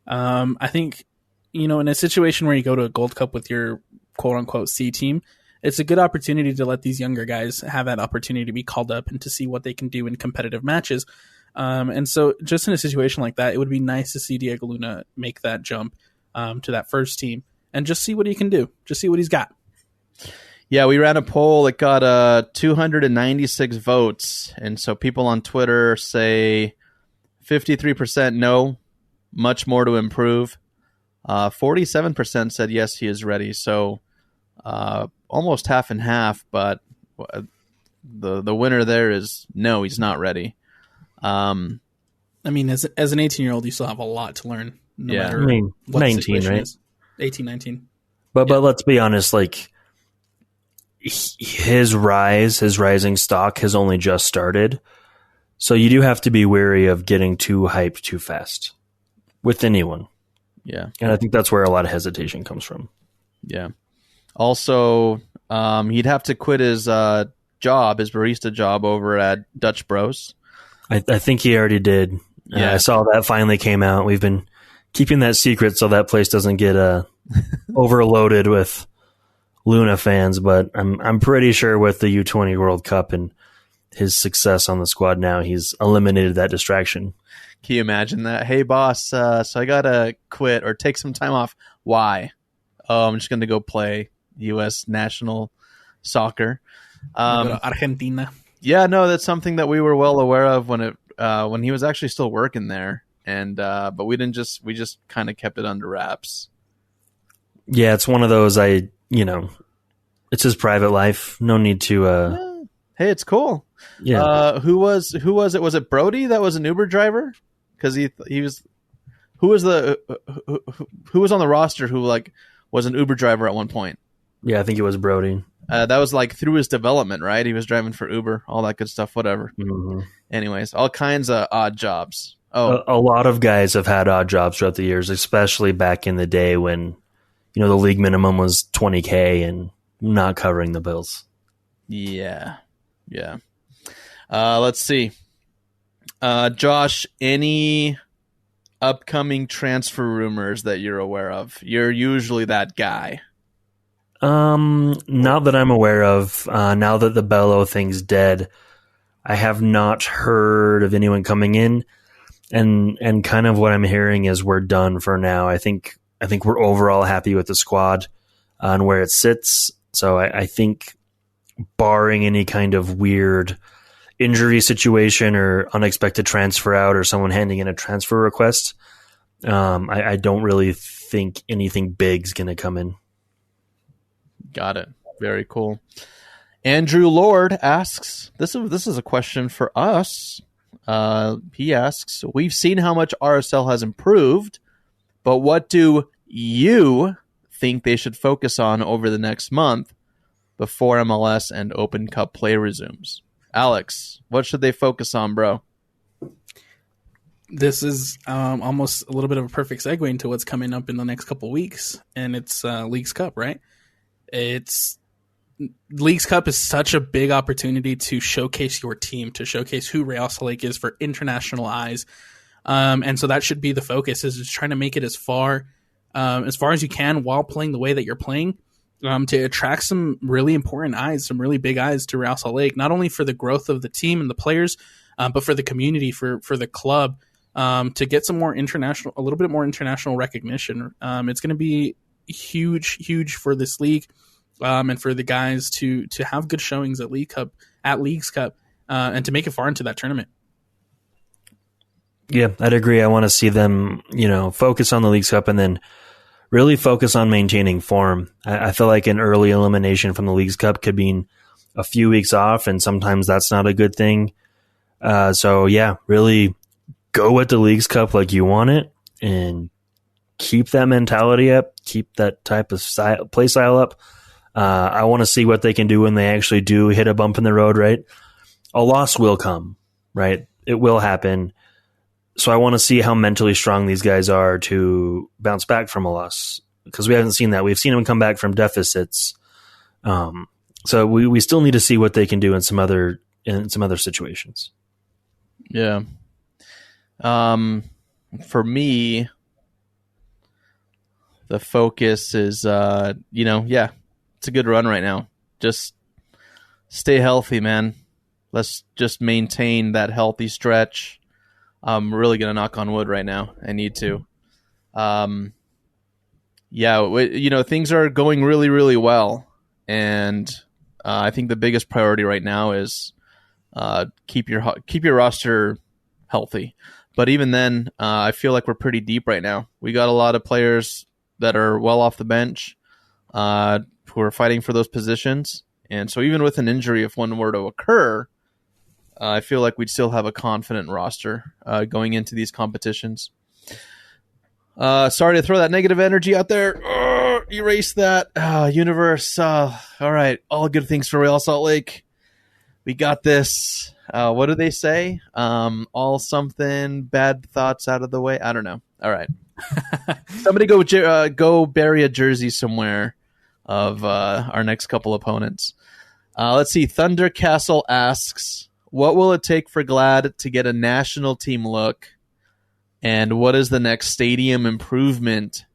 D: I think in a situation where you go to a Gold Cup with your quote unquote C team, it's a good opportunity to let these younger guys have that opportunity to be called up and to see what they can do in competitive matches. And so just in a situation like that, it would be nice to see Diego Luna make that jump to that first team and just see what he can do, just see what he's got.
C: Yeah, we ran a poll. It got 296 votes. And so people on Twitter say 53% no, much more to improve. 47% said yes, he is ready. So almost half and half, but the winner there is no, he's not ready.
D: I mean, as an 18-year-old, you still have a lot to learn. Matter what
E: 19, right?
D: Is. 18, 19.
E: But let's be honest, like his rising stock has only just started. So you do have to be wary of getting too hyped too fast with anyone.
C: Yeah.
E: And I think that's where a lot of hesitation comes from.
C: Yeah. Also, he'd have to quit his job, his barista job over at Dutch Bros.
E: I think he already did.
C: Yeah.
E: I saw that finally came out. We've been keeping that secret so that place doesn't get overloaded with Luna fans, but I'm pretty sure with the U20 World Cup and his success on the squad now, he's eliminated that distraction.
C: Can you imagine that? Hey, boss, so I got to quit or take some time off. Why? Oh, I'm just going to go play U.S. national soccer.
D: Go to Argentina.
C: Yeah, no, that's something that we were well aware of when he was actually still working there, and but we just kind of kept it under wraps.
E: Yeah, it's one of those. It's his private life. No need to.
C: Yeah. Hey, it's cool.
E: Yeah.
C: Who was it? Was it Brody that was an Uber driver? Because he was who was on the roster who like was an Uber driver at one point.
E: Yeah, I think it was Brody.
C: That was like through his development, right? He was driving for Uber, all that good stuff, whatever.
E: Mm-hmm.
C: Anyways, all kinds of odd jobs. Oh,
E: A lot of guys have had odd jobs throughout the years, especially back in the day when, the league minimum was $20K and not covering the bills.
C: yeah. Let's see. Josh, any upcoming transfer rumors that you're aware of? You're usually that guy.
E: Not that I'm aware of. Now that the Bello thing's dead, I have not heard of anyone coming in, and kind of what I'm hearing is we're done for now. I think we're overall happy with the squad and where it sits. So I think, barring any kind of weird injury situation or unexpected transfer out or someone handing in a transfer request, I don't really think anything big's going to come in.
C: Got it. Very cool. Andrew Lord asks, this is a question for us. He asks, we've seen how much RSL has improved, but what do you think they should focus on over the next month before MLS and Open Cup play resumes? Alex, what should they focus on, bro?
D: This is almost a little bit of a perfect segue into what's coming up in the next couple weeks, and it's Leagues Cup, right? Leagues Cup is such a big opportunity to showcase your team, to showcase who Real Salt Lake is for international eyes. And so that should be the focus, is just trying to make it as far as you can while playing the way that you're playing, to attract some really important eyes, some really big eyes to Real Salt Lake, not only for the growth of the team and the players, but for the community, for the club, to get some more a little bit more international recognition. It's going to be huge for this league, and for the guys to have good showings at Leagues Cup, and to make it far into that tournament.
E: Yeah, I'd agree. I want to see them, focus on the Leagues Cup and then really focus on maintaining form. I feel like an early elimination from the Leagues Cup could mean a few weeks off, and sometimes that's not a good thing. So yeah, really go at the Leagues Cup like you want it and keep that mentality up, keep that type of play style up. I want to see what they can do when they actually do hit a bump in the road, right? A loss will come, right? It will happen. So I want to see how mentally strong these guys are to bounce back from a loss, because we haven't seen that. We've seen them come back from deficits. So we still need to see what they can do in some other situations.
C: Yeah. For me, the focus is, it's a good run right now. Just stay healthy, man. Let's just maintain that healthy stretch. I'm really going to knock on wood right now. I need to. Things are going really, really well. And I think the biggest priority right now is keep your roster healthy. But even then, I feel like we're pretty deep right now. We got a lot of players that are well off the bench, who are fighting for those positions. And so even with an injury, if one were to occur, I feel like we'd still have a confident roster going into these competitions. Sorry to throw that negative energy out there. Erase that. Universe. All right. All good things for Real Salt Lake. We got this. What do they say? All something, bad thoughts out of the way. I don't know. All right. Somebody go bury a jersey somewhere of our next couple opponents. Let's see. Thunder Castle asks, what will it take for Glad to get a national team look? And what is the next stadium improvement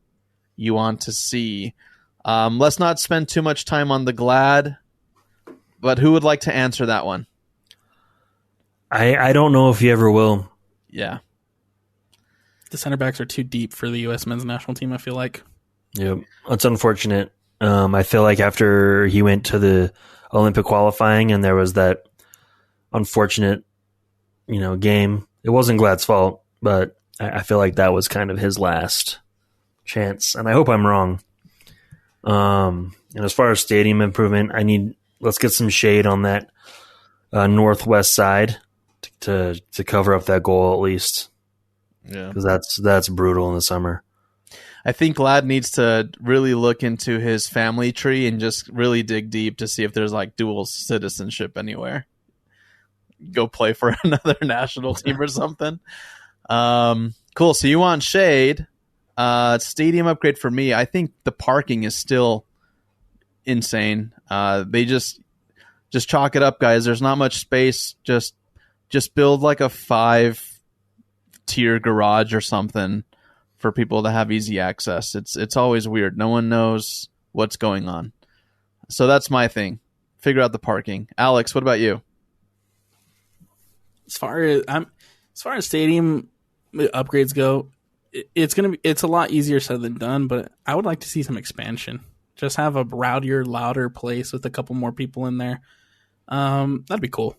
C: you want to see? Let's not spend too much time on the Glad, but who would like to answer that one?
E: I don't know if he ever will.
C: Yeah.
D: The center backs are too deep for the U.S. men's national team, I feel like.
E: Yep. It's unfortunate. I feel like after he went to the Olympic qualifying and there was that unfortunate, game, it wasn't Glad's fault, but I feel like that was kind of his last chance, and I hope I'm wrong. And as far as stadium improvement, let's get some shade on that northwest side to cover up that goal at least.
C: Yeah.
E: because that's brutal in the summer.
C: I think Ladd needs to really look into his family tree and just really dig deep to see if there's like dual citizenship anywhere. Go play for another national team or something. Cool. So you want Shade. Stadium upgrade for me. I think the parking is still insane. They just chalk it up, guys. There's not much space. Just build like a 5-tier garage or something for people to have easy access. It's always weird. No one knows what's going on. So that's my thing. Figure out the parking. Alex, what about you?
D: As far as stadium upgrades go, it's a lot easier said than done. But I would like to see some expansion. Just have a rowdier, louder place with a couple more people in there. That'd be cool.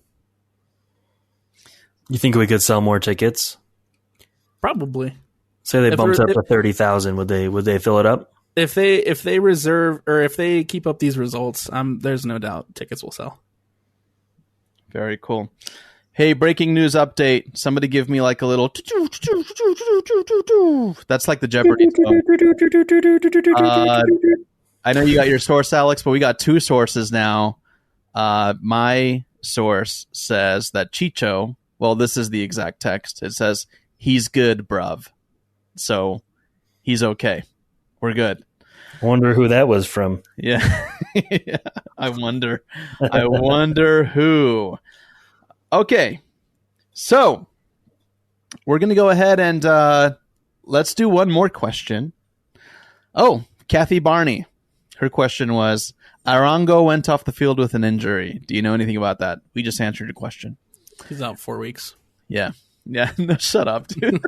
E: You think we could sell more tickets?
D: Probably.
E: Say they bumped up to 30,000, would they fill it up?
D: If they reserve or if they keep up these results, there's no doubt tickets will sell.
C: Very cool. Hey, breaking news update. Somebody give me like a little... That's like the Jeopardy song. I know you got your source, Alex, but we got two sources now. My source says that Chicho... Well, this is the exact text. It says, he's good, bruv. So, he's okay. We're good.
E: I wonder who that was from.
C: Yeah. Yeah. I wonder who... Okay, so we're going to go ahead and let's do one more question. Oh, Kathy Barney. Her question was, Arango went off the field with an injury. Do you know anything about that? We just answered your question.
D: He's out 4 weeks.
C: Yeah. No, shut up, dude.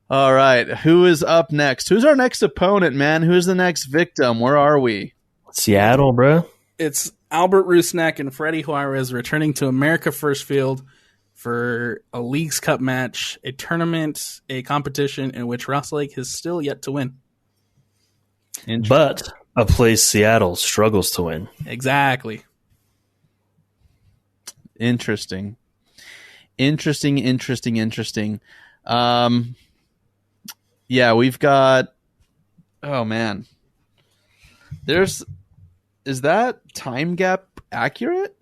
C: All right, who is up next? Who's our next opponent, man? Who's the next victim? Where are we?
E: Seattle, bro.
D: It's Albert Rusnak and Freddie Juarez returning to America First Field for a Leagues Cup match, a tournament, a competition in which Ross Lake has still yet to win.
E: But a place Seattle struggles to win.
D: Exactly.
C: Interesting. Yeah, we've got... Oh, man. Is that time gap accurate?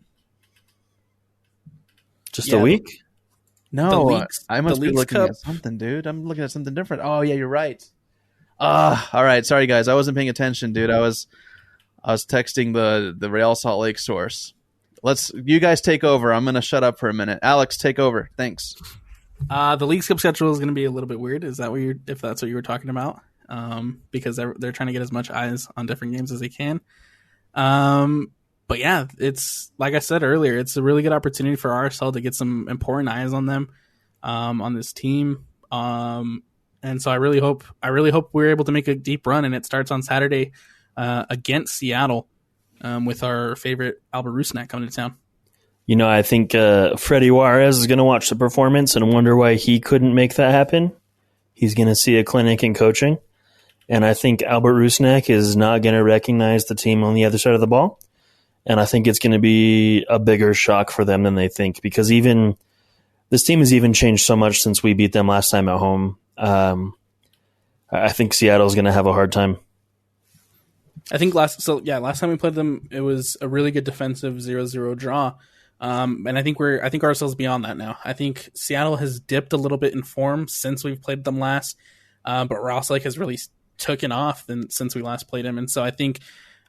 E: Just a week?
C: No, I must be looking at something, dude. I'm looking at something different. Oh, yeah, you're right. All right. Sorry, guys. I wasn't paying attention, dude. I was texting the Real Salt Lake source. You guys take over. I'm going to shut up for a minute. Alex, take over. Thanks.
D: The Leagues Cup schedule is going to be a little bit weird. Is that if that's what you were talking about? Because they're trying to get as much eyes on different games as they can. But yeah, it's like I said earlier, it's a really good opportunity for RSL to get some important eyes on them, on this team. And so I really hope we're able to make a deep run, and it starts on Saturday, against Seattle, with our favorite Albert Rusnak coming to town.
E: You know, I think Freddie Juarez is going to watch the performance and wonder why he couldn't make that happen. He's going to see a clinic in coaching. And I think Albert Rusnak is not going to recognize the team on the other side of the ball. And I think it's going to be a bigger shock for them than they think, because even this team has even changed so much since we beat them last time at home. I think Seattle's going to have a hard time.
D: I think last time we played them, it was a really good defensive 0-0 draw. And I think RSL's beyond that now. I think Seattle has dipped a little bit in form since we've played them last. But Ross Lake has really taken off since we last played him. And so I think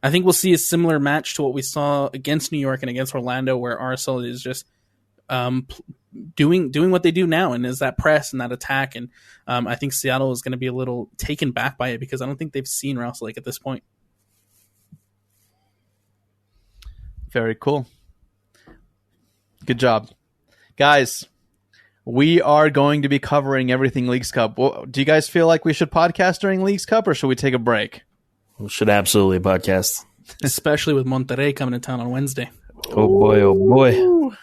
D: we'll see a similar match to what we saw against New York and against Orlando, where RSL is just doing what they do now, and is that press and that attack. And I think Seattle is going to be a little taken back by it, because I don't think they've seen Ross Lake at this point.
C: Very cool. Good job. Guys, we are going to be covering everything Leagues Cup. Do you guys feel like we should podcast during Leagues Cup, or should we take a break?
E: We should absolutely podcast.
D: Especially with Monterrey coming to town on Wednesday.
E: Oh, boy.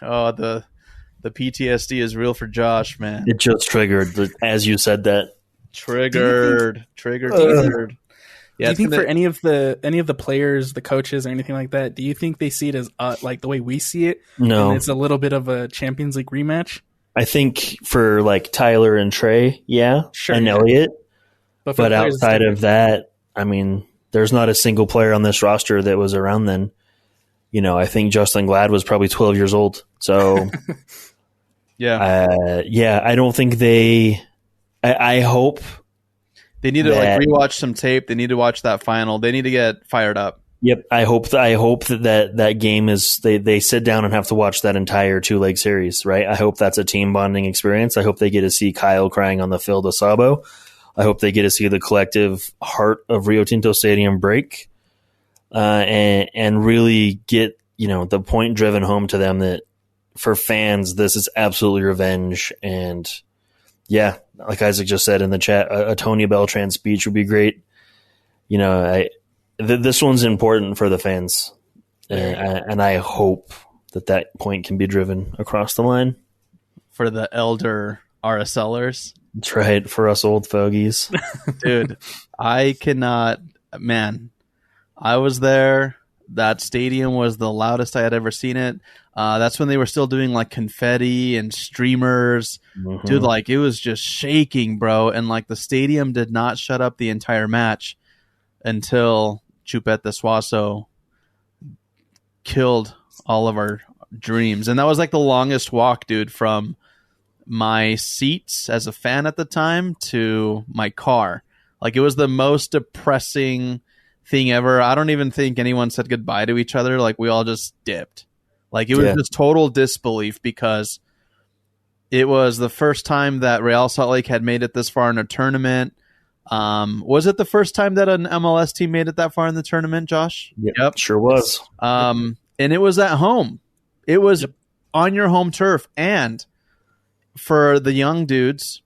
C: Oh, the PTSD is real for Josh, man.
E: It just triggered as you said that.
C: Triggered.
D: Yeah, do you think for any of the players, the coaches, or anything like that, do you think they see it as like the way we see it?
E: No.
D: And it's a little bit of a Champions League rematch?
E: I think for like Tyler and Trey,
D: Sure,
E: and
D: yeah.
E: Elliott.
D: But
E: But outside of that, I mean, there's not a single player on this roster that was around then. I think Justin Glad was probably 12 years old. So, I don't think I hope
C: They need to rewatch some tape. They need to watch that final. They need to get fired up.
E: Yep, I hope that game is they sit down and have to watch that entire 2-leg series, right? I hope that's a team bonding experience. I hope they get to see Kyle crying on the field of Sabo. I hope they get to see the collective heart of Rio Tinto Stadium break, and really get the point driven home to them that for fans this is absolutely revenge. And yeah, like Isaac just said in the chat, a Tony Beltran speech would be great. This one's important for the fans, and I hope that point can be driven across the line
C: for the elder RSLers.
E: That's right, for us old fogies.
C: Dude, I cannot, man. I was there. That stadium was the loudest I had ever seen it. That's when they were still doing like confetti and streamers. Mm-hmm. Dude, like it was just shaking, bro. And like the stadium did not shut up the entire match until Chupete Suazo killed all of our dreams. And that was like the longest walk, dude, from my seats as a fan at the time to my car. Like it was the most depressing thing ever. I don't even think anyone said goodbye to each other. Like we all just dipped. Like it was just total disbelief because it was the first time that Real Salt Lake had made it this far in a tournament. Was it the first time that an MLS team made it that far in the tournament, Josh?
E: Yep, sure was.
C: And it was at home. It was on your home turf. And for the young dudes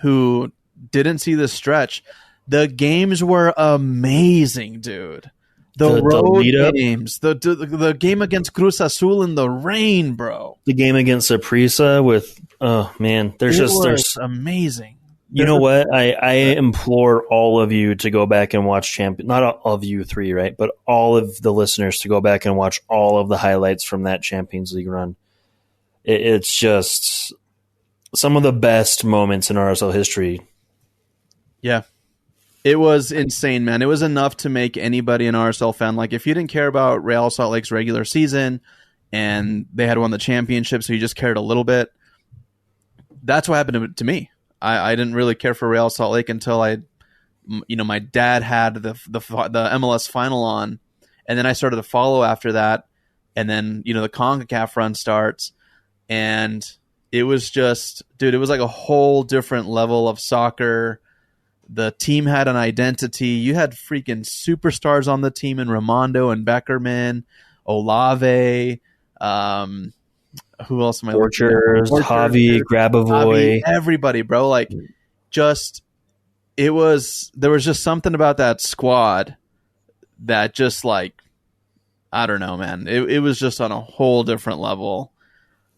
C: who didn't see this stretch, the games were amazing, dude. The road games, the game against Cruz Azul in the rain, bro.
E: The game against Saprissa with there's
C: amazing.
E: You know what? I implore all of you to go back and watch not all of you three, right? But all of the listeners to go back and watch all of the highlights from that Champions League run. It's just some of the best moments in RSL history.
C: Yeah. It was insane, man. It was enough to make anybody an RSL fan. Like, if you didn't care about Real Salt Lake's regular season and they had won the championship, so you just cared a little bit, that's what happened to me. I didn't really care for Real Salt Lake until my dad had the MLS final on, and then I started to follow after that, and then, the CONCACAF run starts, and it was just, dude, it was like a whole different level of soccer. The team had an identity. You had freaking superstars on the team in Ramondo and Beckerman, Olave, who else am I looking at?
E: Javi, Grabavoy.
C: Everybody, bro. Like, there was just something about that squad that just, like, I don't know, man. It was just on a whole different level.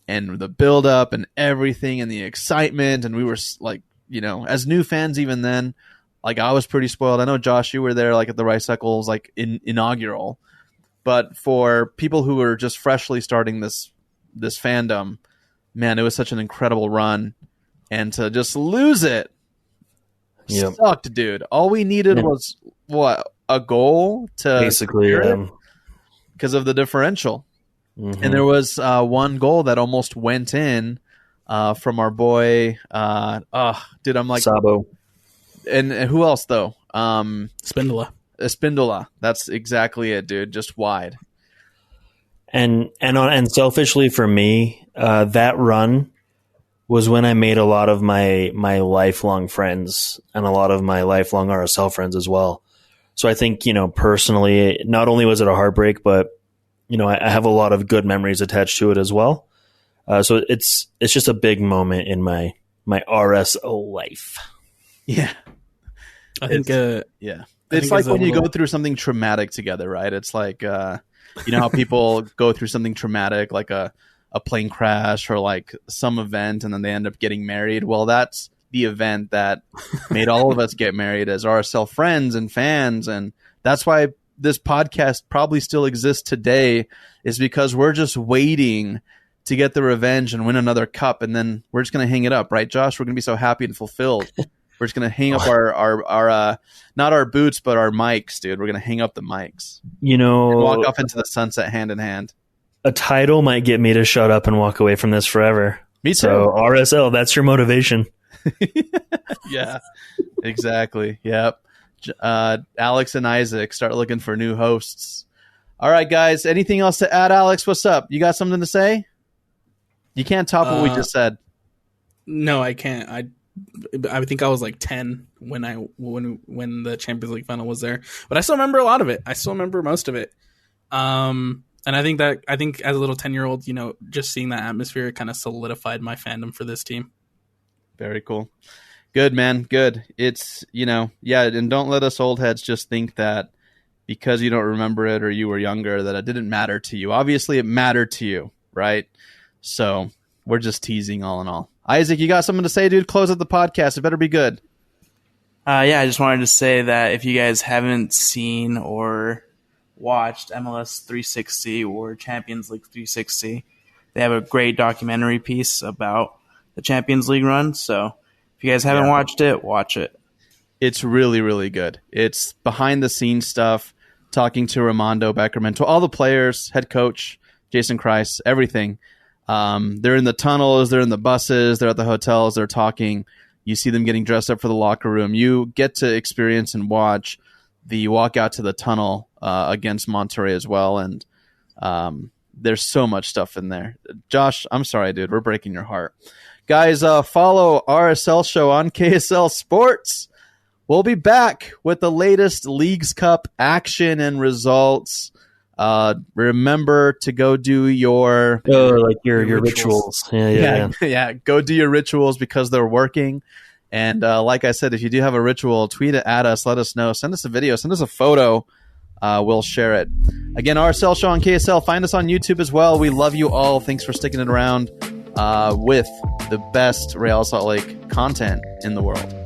C: And the build-up and everything and the excitement. And we were, like, as new fans even then, like, I was pretty spoiled. I know, Josh, you were there, like, at the Rice-Eccles, like, inaugural. But for people who were just freshly starting this fandom, man, it was such an incredible run. And to just lose it sucked, dude. All we needed was, a goal to
E: basically,
C: because of the differential.
E: Mm-hmm.
C: And there was one goal that almost went in from our boy. Dude, I'm like
E: Sabo.
C: And who else though?
D: Spindola.
C: Spindola. That's exactly it, dude. Just wide.
E: And selfishly for me, that run was when I made a lot of my lifelong friends and a lot of my lifelong RSL friends as well. So I think, personally, not only was it a heartbreak, but, I have a lot of good memories attached to it as well. So it's just a big moment in my RSO life.
C: Yeah.
D: I think
C: it's like when you go through something traumatic together, right? It's like, how people go through something traumatic, like a plane crash or like some event, and then they end up getting married. Well, that's the event that made all of us get married as RSL friends and fans. And that's why this podcast probably still exists today, is because we're just waiting to get the revenge and win another cup, and then we're just going to hang it up, right, Josh? We're going to be so happy and fulfilled. We're just going to hang up our not our boots, but our mics, dude. We're going to hang up the mics.
E: You know,
C: and walk off into the sunset hand in hand.
E: A title might get me to shut up and walk away from this forever.
C: Me too.
E: So RSL, that's your motivation.
C: Yeah, exactly. Yep. Alex and Isaac start looking for new hosts. All right, guys. Anything else to add, Alex? What's up? You got something to say? You can't top what we just said.
D: No, I can't. I think I was like 10 when the Champions League final was there, but I still remember a lot of it. I still remember most of it. And I think as a little 10-year-old, just seeing that atmosphere kind of solidified my fandom for this team.
C: Very cool. Good, man. Good. It's, and don't let us old heads just think that because you don't remember it or you were younger that it didn't matter to you. Obviously, it mattered to you, right? So we're just teasing all in all. Isaac, you got something to say, dude? Close up the podcast. It better be good.
F: Yeah, I just wanted to say that if you guys haven't seen or watched MLS 360 or Champions League 360, they have a great documentary piece about the Champions League run. So if you guys haven't watched it, watch it.
C: It's really, really good. It's behind-the-scenes stuff, talking to Armando Beckerman, to all the players, head coach, Jason Kreis, everything. They're in the tunnels, they're in the buses, they're at the hotels, they're talking. You see them getting dressed up for the locker room. You get to experience and watch the walk out to the tunnel against Monterrey as well. And there's so much stuff in there. Josh, I'm sorry, dude. We're breaking your heart. Guys, follow RSL show on KSL Sports. We'll be back with the latest Leagues Cup action and results. Remember to go do your
E: rituals. Yeah.
C: Go do your rituals because they're working. And like I said, if you do have a ritual, tweet it at us. Let us know. Send us a video. Send us a photo. We'll share it. Again, RSL show on KSL. Find us on YouTube as well. We love you all. Thanks for sticking it around with the best Real Salt Lake content in the world.